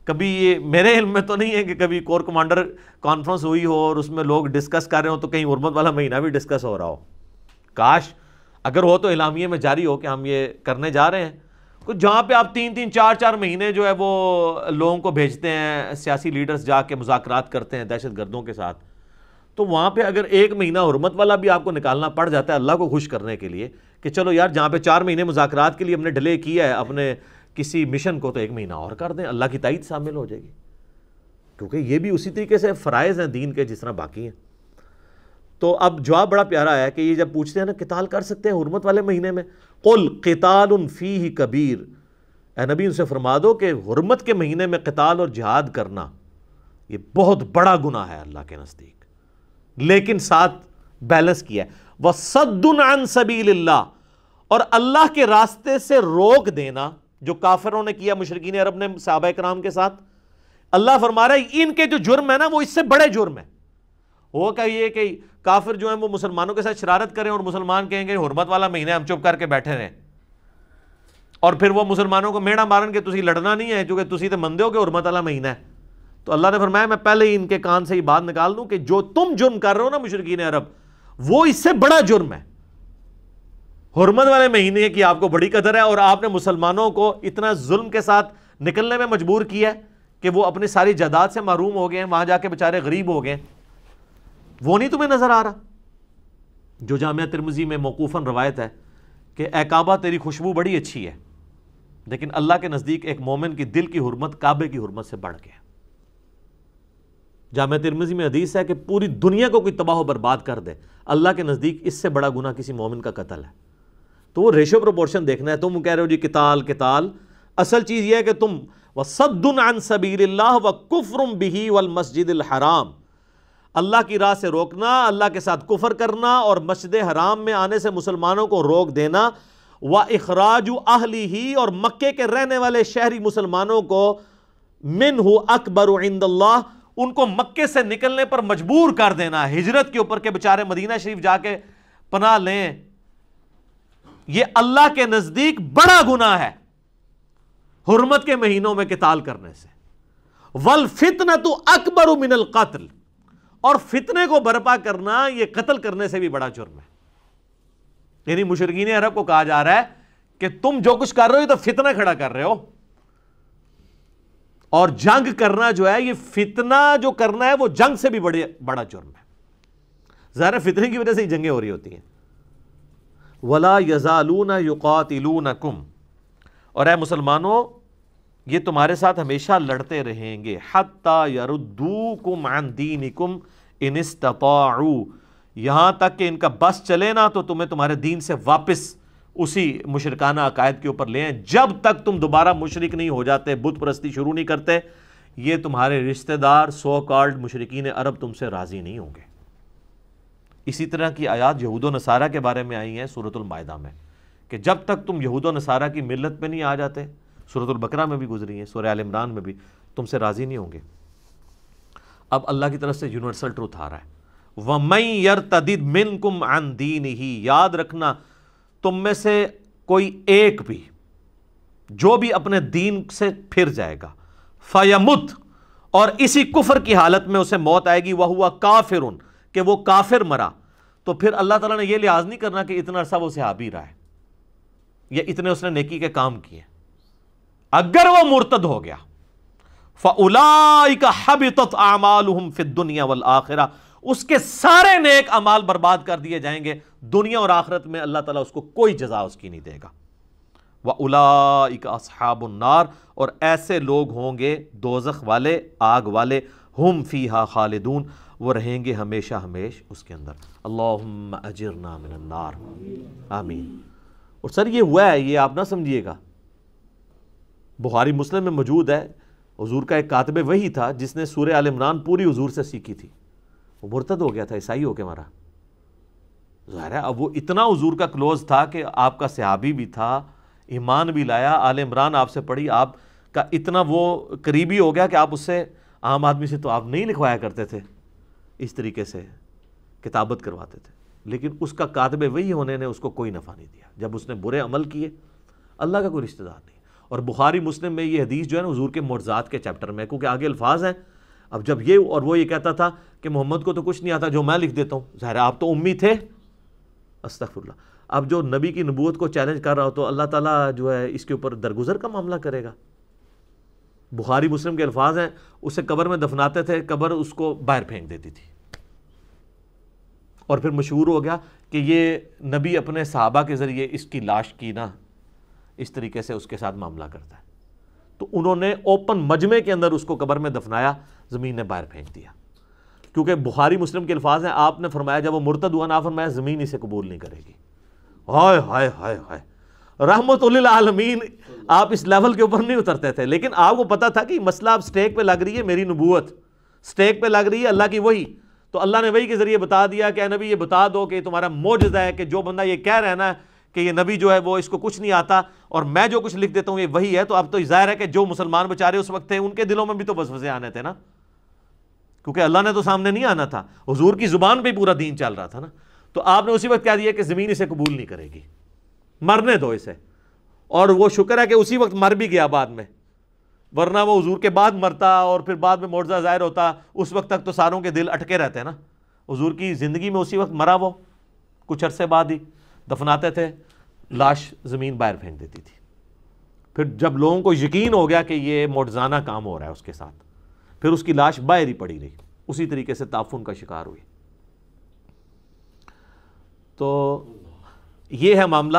[SPEAKER 1] کبھی یہ میرے علم میں تو نہیں ہے کہ کبھی کور کمانڈر کانفرنس ہوئی ہو اور اس میں لوگ ڈسکس کر رہے ہوں تو کہیں حرمت والا مہینہ بھی ڈسکس ہو رہا ہو۔ کاش اگر ہو تو اعلامیے میں جاری ہو کہ ہم یہ کرنے جا رہے ہیں، جہاں پہ آپ 3-3 4-4 مہینے جو ہے وہ لوگوں کو بھیجتے ہیں، سیاسی لیڈرز جا کے مذاکرات کرتے ہیں دہشت گردوں کے ساتھ، تو وہاں پہ اگر 1 مہینہ حرمت والا بھی آپ کو نکالنا پڑ جاتا ہے اللہ کو خوش کرنے کے لیے کہ چلو یار جہاں پہ 4 مہینے مذاکرات کے لیے ہم نے ڈیلے کیا ہے اپنے کسی مشن کو، تو 1 مہینہ اور کر دیں، اللہ کی تائید شامل ہو جائے گی، کیونکہ یہ بھی اسی طریقے سے فرائض ہیں دین کے جس طرح باقی ہیں۔ تو اب جواب بڑا پیارا ہے کہ یہ جب پوچھتے ہیں نا قتال کر سکتے ہیں حرمت والے مہینے میں، قل قتال فیہ کبیر، اے نبی ان سے فرما دو کہ حرمت کے مہینے میں قتال اور جہاد کرنا یہ بہت بڑا گناہ ہے اللہ کے نزدیک، لیکن ساتھ بیلنس کیا ہے وَصَدٌّ عَن سَبِيلِ اللَّهِ، اور اللہ کے راستے سے روک دینا جو کافروں نے کیا، مشرکین عرب نے صحابہ کرام کے ساتھ، اللہ فرما رہا ہے ان کے جو جرم ہے نا وہ اس سے بڑے جرم ہیں۔ وہ کہ یہ کہ کافر جو ہیں وہ مسلمانوں کے ساتھ شرارت کریں اور مسلمان کہیں گے حرمت والا مہینہ ہم چپ کر کے بیٹھے رہیں، اور پھر وہ مسلمانوں کو میڑا مارن کے تسی لڑنا نہیں ہے کیونکہ تسی تو مندے ہو کہ حرمت والا مہینہ ہے، تو اللہ نے فرمایا میں پہلے ہی ان کے کان سے یہ بات نکال دوں کہ جو تم جرم کر رہے ہو نا مشرکین عرب، وہ اس سے بڑا جرم ہے۔ حرمت والے مہینے کی آپ کو بڑی قدر ہے اور آپ نے مسلمانوں کو اتنا ظلم کے ساتھ نکلنے میں مجبور کیا ہے کہ وہ اپنی ساری جائیداد سے محروم ہو گئے ہیں، وہاں جا کے بیچارے غریب ہو گئے ہیں، وہ نہیں تمہیں نظر آ رہا؟ جو جامعہ ترمذی میں موقوفاً روایت ہے کہ اے کعبہ تیری خوشبو بڑی اچھی ہے، لیکن اللہ کے نزدیک ایک مومن کی دل کی حرمت کعبے کی حرمت سے بڑھ کے ہے۔ جامعہ ترمذی میں حدیث ہے کہ پوری دنیا کو کوئی تباہ و برباد کر دے، اللہ کے نزدیک اس سے بڑا گناہ کسی مومن کا قتل ہے۔ تو وہ ریشو پروپورشن دیکھنا ہے۔ تم کہہ رہے ہو جی قتال قتال، اصل چیز یہ ہے کہ تم وَصَدٌّ عَن سَبِيلِ اللَّهِ وَكُفْرٌ بِهِ وَالْمَسْجِدِ الْحَرَامِ، اللہ کی راہ سے روکنا، اللہ کے ساتھ کفر کرنا اور مسجد حرام میں آنے سے مسلمانوں کو روک دینا، وَإِخْرَاجُ أَهْلِهِ، اور مکے کے رہنے والے شہری مسلمانوں کو مِنْهُ أَكْبَرُ عِنْدَ اللَّهِ، ان کو مکے سے نکلنے پر مجبور کر دینا ہجرت کے اوپر کہ بچارے مدینہ شریف جا کے پناہ لیں، یہ اللہ کے نزدیک بڑا گناہ ہے حرمت کے مہینوں میں قتال کرنے سے۔ وَالْفِتْنَةُ أَكْبَرُ مِنَ الْقَتْلِ، اور فتنے کو برپا کرنا یہ قتل کرنے سے بھی بڑا جرم ہے. یعنی مشرکین عرب کو کہا جا رہا ہے کہ تم جو کچھ کر رہے ہو یہ تو فتنہ کھڑا کر رہے ہو, اور جنگ کرنا جو ہے, یہ فتنہ جو کرنا ہے وہ جنگ سے بھی بڑا جرم ہے. ظاہر فتنے کی وجہ سے ہی جنگیں ہو رہی ہوتی ہیں. وَلَا يَزَالُونَ يُقَاتِلُونَكُمْ, اور اے مسلمانوں یہ تمہارے ساتھ ہمیشہ لڑتے رہیں گے, حَتَّى يَرُدُّوكُمْ عَنْ دِينِكُمْ إِنِ اسْتَطَاعُوا, یہاں تک کہ ان کا بس چلے نا تو تمہیں تمہارے دین سے واپس اسی مشرکانہ عقائد کے اوپر لے آئیں. جب تک تم دوبارہ مشرک نہیں ہو جاتے, بت پرستی شروع نہیں کرتے, یہ تمہارے رشتہ دار سو کالڈ مشرکین عرب تم سے راضی نہیں ہوں گے. اسی طرح کی آیات یہود و نصارہ کے بارے میں آئی ہیں سورۃ المائدہ میں, کہ جب تک تم یہود و نصارہ کی ملت پہ نہیں آ جاتے, سورۃ البقرہ میں بھی گزری ہیں, سورہ آل عمران میں بھی, تم سے راضی نہیں ہوں گے. اب اللہ کی طرف سے یونیورسل ٹروتھ آ رہا ہے, وَمَن يَرْتَدِدْ مِنْكُمْ عَنْ دِينِهِ, یاد رکھنا تم میں سے کوئی ایک بھی جو بھی اپنے دین سے پھر جائے گا, فَيَمُتْ, اور اسی کفر کی حالت میں اسے موت آئے گی, وَهُوَ كَافِرٌ, کہ وہ کافر مرا, تو پھر اللہ تعالیٰ نے یہ لحاظ نہیں کرنا کہ اتنا عرصہ وہ صحابی رہا ہے یا اتنے اس نے نیکی کے کام کیے. اگر وہ مرتد ہو گیا, فَأُولَئِكَ حَبِطَتْ أَعْمَالُهُمْ فِي الدُّنْيَا وَالْآخِرَةِ, اس کے سارے نیک اعمال برباد کر دیے جائیں گے, دنیا اور آخرت میں اللہ تعالیٰ اس کو کوئی جزا اس کی نہیں دے گا. وَأُولَئِكَ أَصْحَابُ النَّارِ, اور ایسے لوگ ہوں گے دوزخ والے, آگ والے, ہم فیہا خالدون, وہ رہیں گے ہمیشہ ہمیش اس کے اندر. اللہم اجرنا من النار, آمین. اور سر یہ ہوا ہے, یہ آپ نہ سمجھیے گا, بخاری مسلم میں موجود ہے, حضور کا ایک کاتب وحی تھا جس نے سورہ آل عمران پوری حضور سے سیکھی تھی, وہ مرتد ہو گیا تھا, عیسائی ہو کے مرا. ظاہر ہے اب وہ اتنا حضور کا کلوز تھا کہ آپ کا صحابی بھی تھا, ایمان بھی لایا, آل عمران آپ سے پڑھی, آپ کا اتنا وہ قریبی ہو گیا کہ آپ اس سے, عام آدمی سے تو آپ نہیں لکھوایا کرتے تھے, اس طریقے سے کتابت کرواتے تھے, لیکن اس کا کاتب وحی ہونے نے اس کو کوئی نفع نہیں دیا. جب اس نے برے عمل کیے, اللہ کا کوئی رشتہ دار نہیں. اور بخاری مسلم میں یہ حدیث جو ہے نا حضور کے معجزات کے چیپٹر میں, کیونکہ آگے الفاظ ہیں. اب جب یہ اور وہ یہ کہتا تھا کہ محمد کو تو کچھ نہیں آتا, جو میں لکھ دیتا ہوں, ظاہر آپ تو امی تھے, استغفر اللہ. اب جو نبی کی نبوت کو چیلنج کر رہا ہو تو اللہ تعالیٰ جو ہے اس کے اوپر درگزر کا معاملہ کرے گا. بخاری مسلم کے الفاظ ہیں, اسے قبر میں دفناتے تھے, قبر اس کو باہر پھینک دیتی تھی, اور پھر مشہور ہو گیا کہ یہ نبی اپنے صحابہ کے ذریعے اس کی لاش کی نا اس طریقے سے اس کے ساتھ معاملہ کرتا ہے. تو انہوں نے اوپن مجمع کے اندر اس کو قبر میں دفنایا, زمین نے باہر پھینک دیا, کیونکہ بخاری مسلم کے الفاظ ہیں, آپ نے فرمایا جب وہ مرتد ہوا نا, فرمایا زمین اسے قبول نہیں کرے گی. ہائے ہائے ہائے ہائے, رحمت للعالمین, آپ اس لیول کے اوپر نہیں اترتے تھے, لیکن آپ کو پتا تھا کہ مسئلہ اب سٹیک پہ لگ رہی ہے, میری نبوت سٹیک پہ لگ رہی ہے, اللہ کی وحی. تو اللہ نے وحی کے ذریعے بتا دیا کہ اے نبی یہ بتا دو کہ تمہارا معجزہ ہے کہ جو بندہ یہ کہہ رہا ہے نا کہ یہ نبی جو ہے وہ اس کو کچھ نہیں آتا اور میں جو کچھ لکھ دیتا ہوں یہ وہی ہے, تو اب تو ظاہر ہے کہ جو مسلمان بیچارے اس وقت تھے ان کے دلوں میں بھی تو وسوسے آنے تھے نا, کیونکہ اللہ نے تو سامنے نہیں آنا تھا, حضور کی زبان پہ پورا دین چل رہا تھا نا. تو آپ نے اسی وقت کہہ دیا کہ زمین اسے قبول نہیں کرے گی, مرنے دو اسے. اور وہ شکر ہے کہ اسی وقت مر بھی گیا بعد میں, ورنہ وہ حضور کے بعد مرتا اور پھر بعد میں معجزہ ظاہر ہوتا, اس وقت تک تو ساروں کے دل اٹکے رہتے ہیں نا. حضور کی زندگی میں اسی وقت مرا, وہ کچھ عرصے بعد ہی دفناتے تھے, لاش زمین باہر پھینک دیتی تھی. پھر جب لوگوں کو یقین ہو گیا کہ یہ معجزانہ کام ہو رہا ہے اس کے ساتھ, پھر اس کی لاش باہر ہی پڑی رہی, اسی طریقے سے تعفن کا شکار ہوئی. تو یہ ہے معاملہ,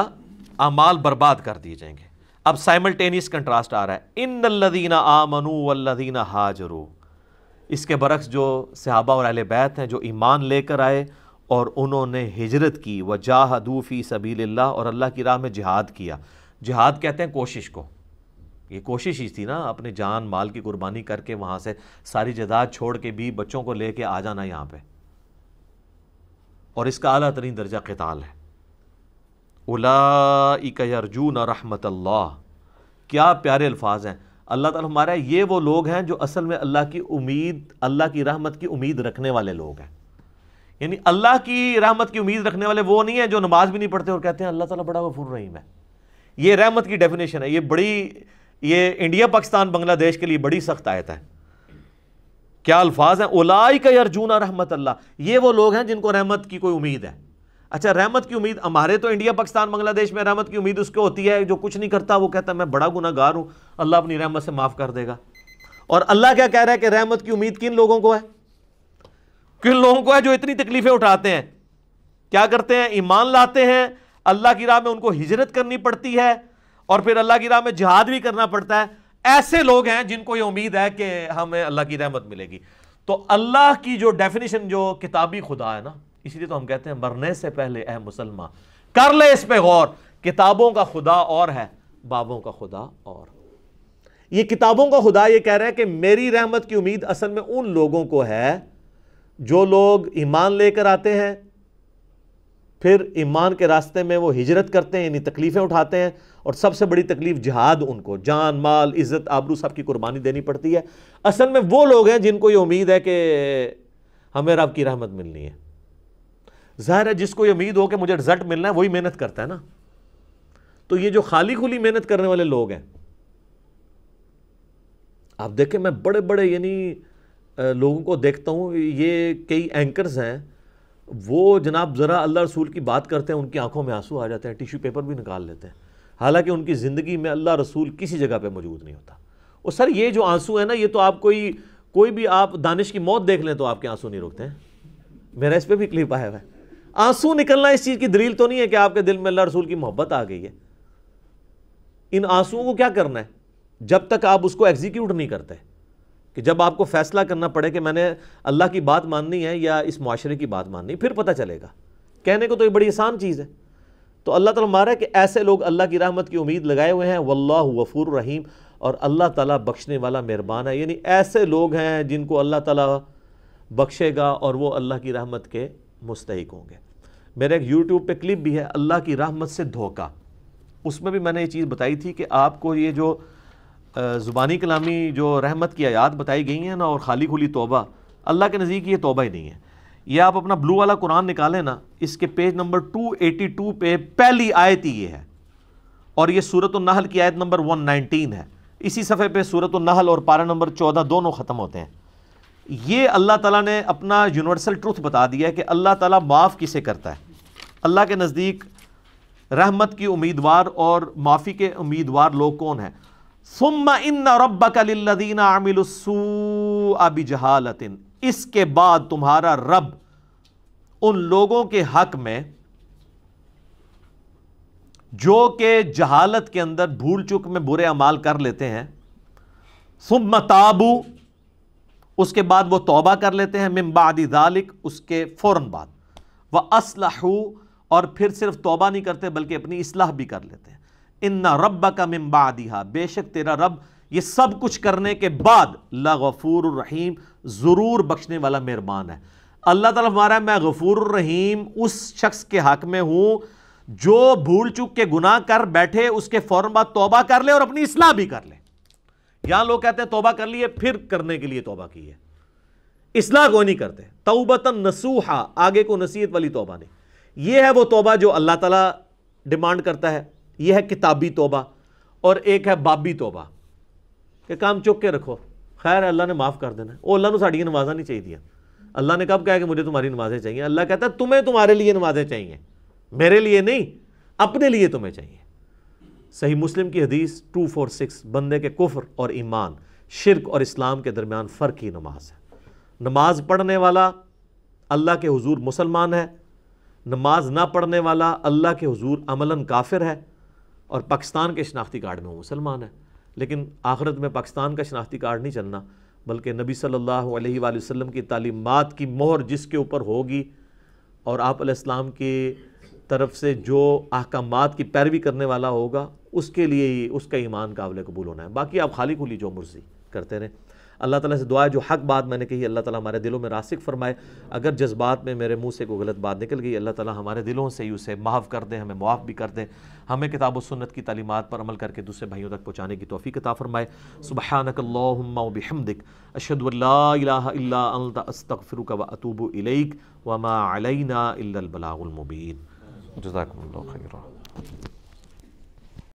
[SPEAKER 1] اعمال برباد کر دیے جائیں گے. اب سائملٹینیس کنٹراسٹ آ رہا ہے, ان الذین آمنوا والذین ہاجروا, اس کے برعکس جو صحابہ اور اہل بیت ہیں جو ایمان لے کر آئے اور انہوں نے ہجرت کی, وجاہدوا فی سبیل اللہ, اور اللہ کی راہ میں جہاد کیا. جہاد کہتے ہیں کوشش کو, یہ کوشش ہی تھی نا, اپنے جان مال کی قربانی کر کے وہاں سے ساری جائیداد چھوڑ کے بھی بچوں کو لے کے آ جانا یہاں پہ, اور اس کا اعلیٰ ترین درجہ قتال ہے. اولئک یرجون رحمت اللہ, کیا پیارے الفاظ ہیں. اللہ تعالیٰ ہمارا یہ وہ لوگ ہیں جو اصل میں اللہ کی امید, اللہ کی رحمت کی امید رکھنے والے لوگ ہیں. یعنی اللہ کی رحمت کی امید رکھنے والے وہ نہیں ہیں جو نماز بھی نہیں پڑھتے اور کہتے ہیں اللہ تعالیٰ بڑا غفور رحیم ہے. یہ رحمت کی ڈیفینیشن ہے, یہ انڈیا پاکستان بنگلہ دیش کے لیے بڑی سخت آیت ہے. کیا الفاظ ہیں، اولئک یرجون رحمت اللہ، یہ وہ لوگ ہیں جن کو رحمت کی کوئی امید ہے۔ اچھا رحمت کی امید ہمارے تو انڈیا پاکستان بنگلہ دیش میں رحمت کی امید اس کو ہوتی ہے جو کچھ نہیں کرتا، وہ کہتا ہے میں بڑا گناہ گار ہوں، اللہ اپنی رحمت سے معاف کر دے گا۔ اور اللہ کیا کہہ رہا ہے کہ رحمت کی امید کن لوگوں کو ہے؟ کن لوگوں کو ہے جو اتنی تکلیفیں اٹھاتے ہیں، کیا کرتے ہیں، ایمان لاتے ہیں، اللہ کی راہ میں ان کو ہجرت کرنی پڑتی ہے اور پھر اللہ کی راہ میں جہاد بھی کرنا پڑتا ہے، ایسے لوگ ہیں جن کو یہ امید ہے کہ ہمیں اللہ کی رحمت ملے گی۔ تو اللہ کی جو ڈیفینیشن جو کتابی خدا ہے نا، اسی لیے تو ہم کہتے ہیں مرنے سے پہلے اے مسلمان کر لے اس پہ غور، کتابوں کا خدا اور ہے، بابوں کا خدا اور۔ یہ کتابوں کا خدا یہ کہہ رہا ہے کہ میری رحمت کی امید اصل میں ان لوگوں کو ہے جو لوگ ایمان لے کر آتے ہیں، پھر ایمان کے راستے میں وہ ہجرت کرتے ہیں، یعنی تکلیفیں اٹھاتے ہیں، اور سب سے بڑی تکلیف جہاد، ان کو جان مال عزت آبرو سب کی قربانی دینی پڑتی ہے۔ اصل میں وہ لوگ ہیں جن کو یہ امید ہے کہ ہمیں رب کی رحمت ملنی ہے۔ ظاہر ہے جس کو یہ امید ہو کہ مجھے رزلٹ ملنا ہے وہی محنت کرتا ہے نا۔ تو یہ جو خالی کھلی محنت کرنے والے لوگ ہیں، آپ دیکھیں میں بڑے بڑے یعنی لوگوں کو دیکھتا ہوں، یہ کئی اینکرز ہیں، وہ جناب ذرا اللہ رسول کی بات کرتے ہیں ان کی آنکھوں میں آنسو آ جاتے ہیں، ٹیشو پیپر بھی نکال لیتے ہیں، حالانکہ ان کی زندگی میں اللہ رسول کسی جگہ پہ موجود نہیں ہوتا۔ اور سر یہ جو آنسو ہے نا، یہ تو آپ کوئی بھی آپ دانش کی موت دیکھ لیں تو آپ کے آنسو نہیں رکتے ہیں۔ میرا اس پہ بھی کلپ آیا ہوا ہے۔ آنسو نکلنا اس چیز کی دلیل تو نہیں ہے کہ آپ کے دل میں اللہ رسول کی محبت آ گئی ہے۔ ان آنسوؤں کو کیا کرنا ہے؟ جب تک آپ اس کو ایگزیکیوٹ نہیں کرتے، کہ جب آپ کو فیصلہ کرنا پڑے کہ میں نے اللہ کی بات ماننی ہے یا اس معاشرے کی بات ماننی ہے، پھر پتہ چلے گا۔ کہنے کو تو یہ بڑی آسان چیز ہے۔ تو اللہ تعالیٰ مارا ہے کہ ایسے لوگ اللہ کی رحمت کی امید لگائے ہوئے ہیں، واللہ غفور رحیم، اور اللہ تعالیٰ بخشنے والا مہربان ہے، یعنی ایسے لوگ ہیں جن کو اللہ تعالیٰ بخشے گا اور وہ اللہ کی رحمت کے مستحق ہوں گے۔ میرے ایک یوٹیوب پہ کلپ بھی ہے، اللہ کی رحمت سے دھوکہ، اس میں بھی میں نے یہ چیز بتائی تھی کہ آپ کو یہ جو زبانی کلامی جو رحمت کی آیات بتائی گئی ہیں نا، اور خالی کھلی توبہ، اللہ کے نزدیک یہ توبہ ہی نہیں ہے۔ یہ آپ اپنا بلو والا قرآن نکالیں نا، اس کے پیج نمبر 282 پہ پہلی آیت ہی یہ ہے، اور یہ سورۃ النحل کی آیت نمبر 119 ہے۔ اسی صفحے پہ سورۃ النحل اور پارہ نمبر 14 دونوں ختم ہوتے ہیں۔ یہ اللہ تعالیٰ نے اپنا یونیورسل ٹروتھ بتا دیا ہے کہ اللہ تعالیٰ معاف کسے کرتا ہے۔ اللہ کے نزدیک رحمت کی امیدوار اور معافی کے امیدوار لوگ کون ہیں؟ ثم ان ربک للذین عملوا السوء بجہالۃ، اس کے بعد تمہارا رب ان لوگوں کے حق میں جو کہ جہالت کے اندر بھول چک میں برے اعمال کر لیتے ہیں، ثم تابوا، اس کے بعد وہ توبہ کر لیتے ہیں، من بعد ذلک، اس کے فوراً بعد، وَأَصْلَحُوا، اور پھر صرف توبہ نہیں کرتے بلکہ اپنی اصلاح بھی کر لیتے ہیں، ان ربک من بعدہا، بے شک تیرا رب یہ سب کچھ کرنے کے بعد لغفور الرحیم، ضرور بخشنے والا مہربان ہے۔ اللہ تعالیٰ ہمارا ہے میں غفور الرحیم اس شخص کے حق میں ہوں جو بھول چک کے گناہ کر بیٹھے، اس کے فوراً بعد توبہ کر لے اور اپنی اصلاح بھی کر لے۔ یہاں لوگ کہتے ہیں توبہ کر لیے پھر کرنے کے لیے توبہ کی ہے، اصلاح کوئی نہیں کرتے۔ توبۃ نصوحا، آگے کو نصیحت والی توبہ نہیں۔ یہ ہے وہ توبہ جو اللہ تعالیٰ ڈیمانڈ کرتا ہے، یہ ہے کتابی توبہ، اور ایک ہے بابی توبہ کہ کام چک کے رکھو، خیر اللہ نے معاف کر دینا ہے، وہ اللہ نے ساڑی نمازیں نہیں چاہیے دیا۔ اللہ نے کب کہا کہ مجھے تمہاری نمازیں چاہیے؟ اللہ کہتا ہے تمہیں تمہارے لیے نمازیں چاہیے، میرے لیے نہیں، اپنے لیے تمہیں چاہیے۔ صحیح مسلم کی حدیث 246، بندے کے کفر اور ایمان، شرک اور اسلام کے درمیان فرق ہی نماز ہے۔ نماز پڑھنے والا اللہ کے حضور مسلمان ہے، نماز نہ پڑھنے والا اللہ کے حضور عملاً کافر ہے، اور پاکستان کے شناختی کارڈ میں وہ مسلمان ہے۔ لیکن آخرت میں پاکستان کا شناختی کارڈ نہیں چلنا، بلکہ نبی صلی اللہ علیہ وآلہ وسلم کی تعلیمات کی مہر جس کے اوپر ہوگی، اور آپ علیہ السلام کی طرف سے جو احکامات کی پیروی کرنے والا ہوگا، اس کے لیے ہی اس کا ایمان قابل قبول ہونا ہے۔ باقی آپ خالی کھلی جو مرضی کرتے رہیں۔ اللہ تعالیٰ سے دعا ہے جو حق بات میں نے کہی اللہ تعالیٰ ہمارے دلوں میں راسخ فرمائے، اگر جذبات میں میرے منہ سے کوئی غلط بات نکل گئی اللہ تعالیٰ ہمارے دلوں سے ہی اسے معاف کر دے، ہمیں معاف بھی کر دے، ہمیں کتاب و سنت کی تعلیمات پر عمل کر کے دوسرے بھائیوں تک پہنچانے کی توفیق عطا فرمائے۔ سبحانک اللہم و بحمدک، اشہد ان لا الہ الا انت، استغفرک و اتوب الیک، وما علینا الا البلاغ المبین۔ جزاکم اللہ خیرا۔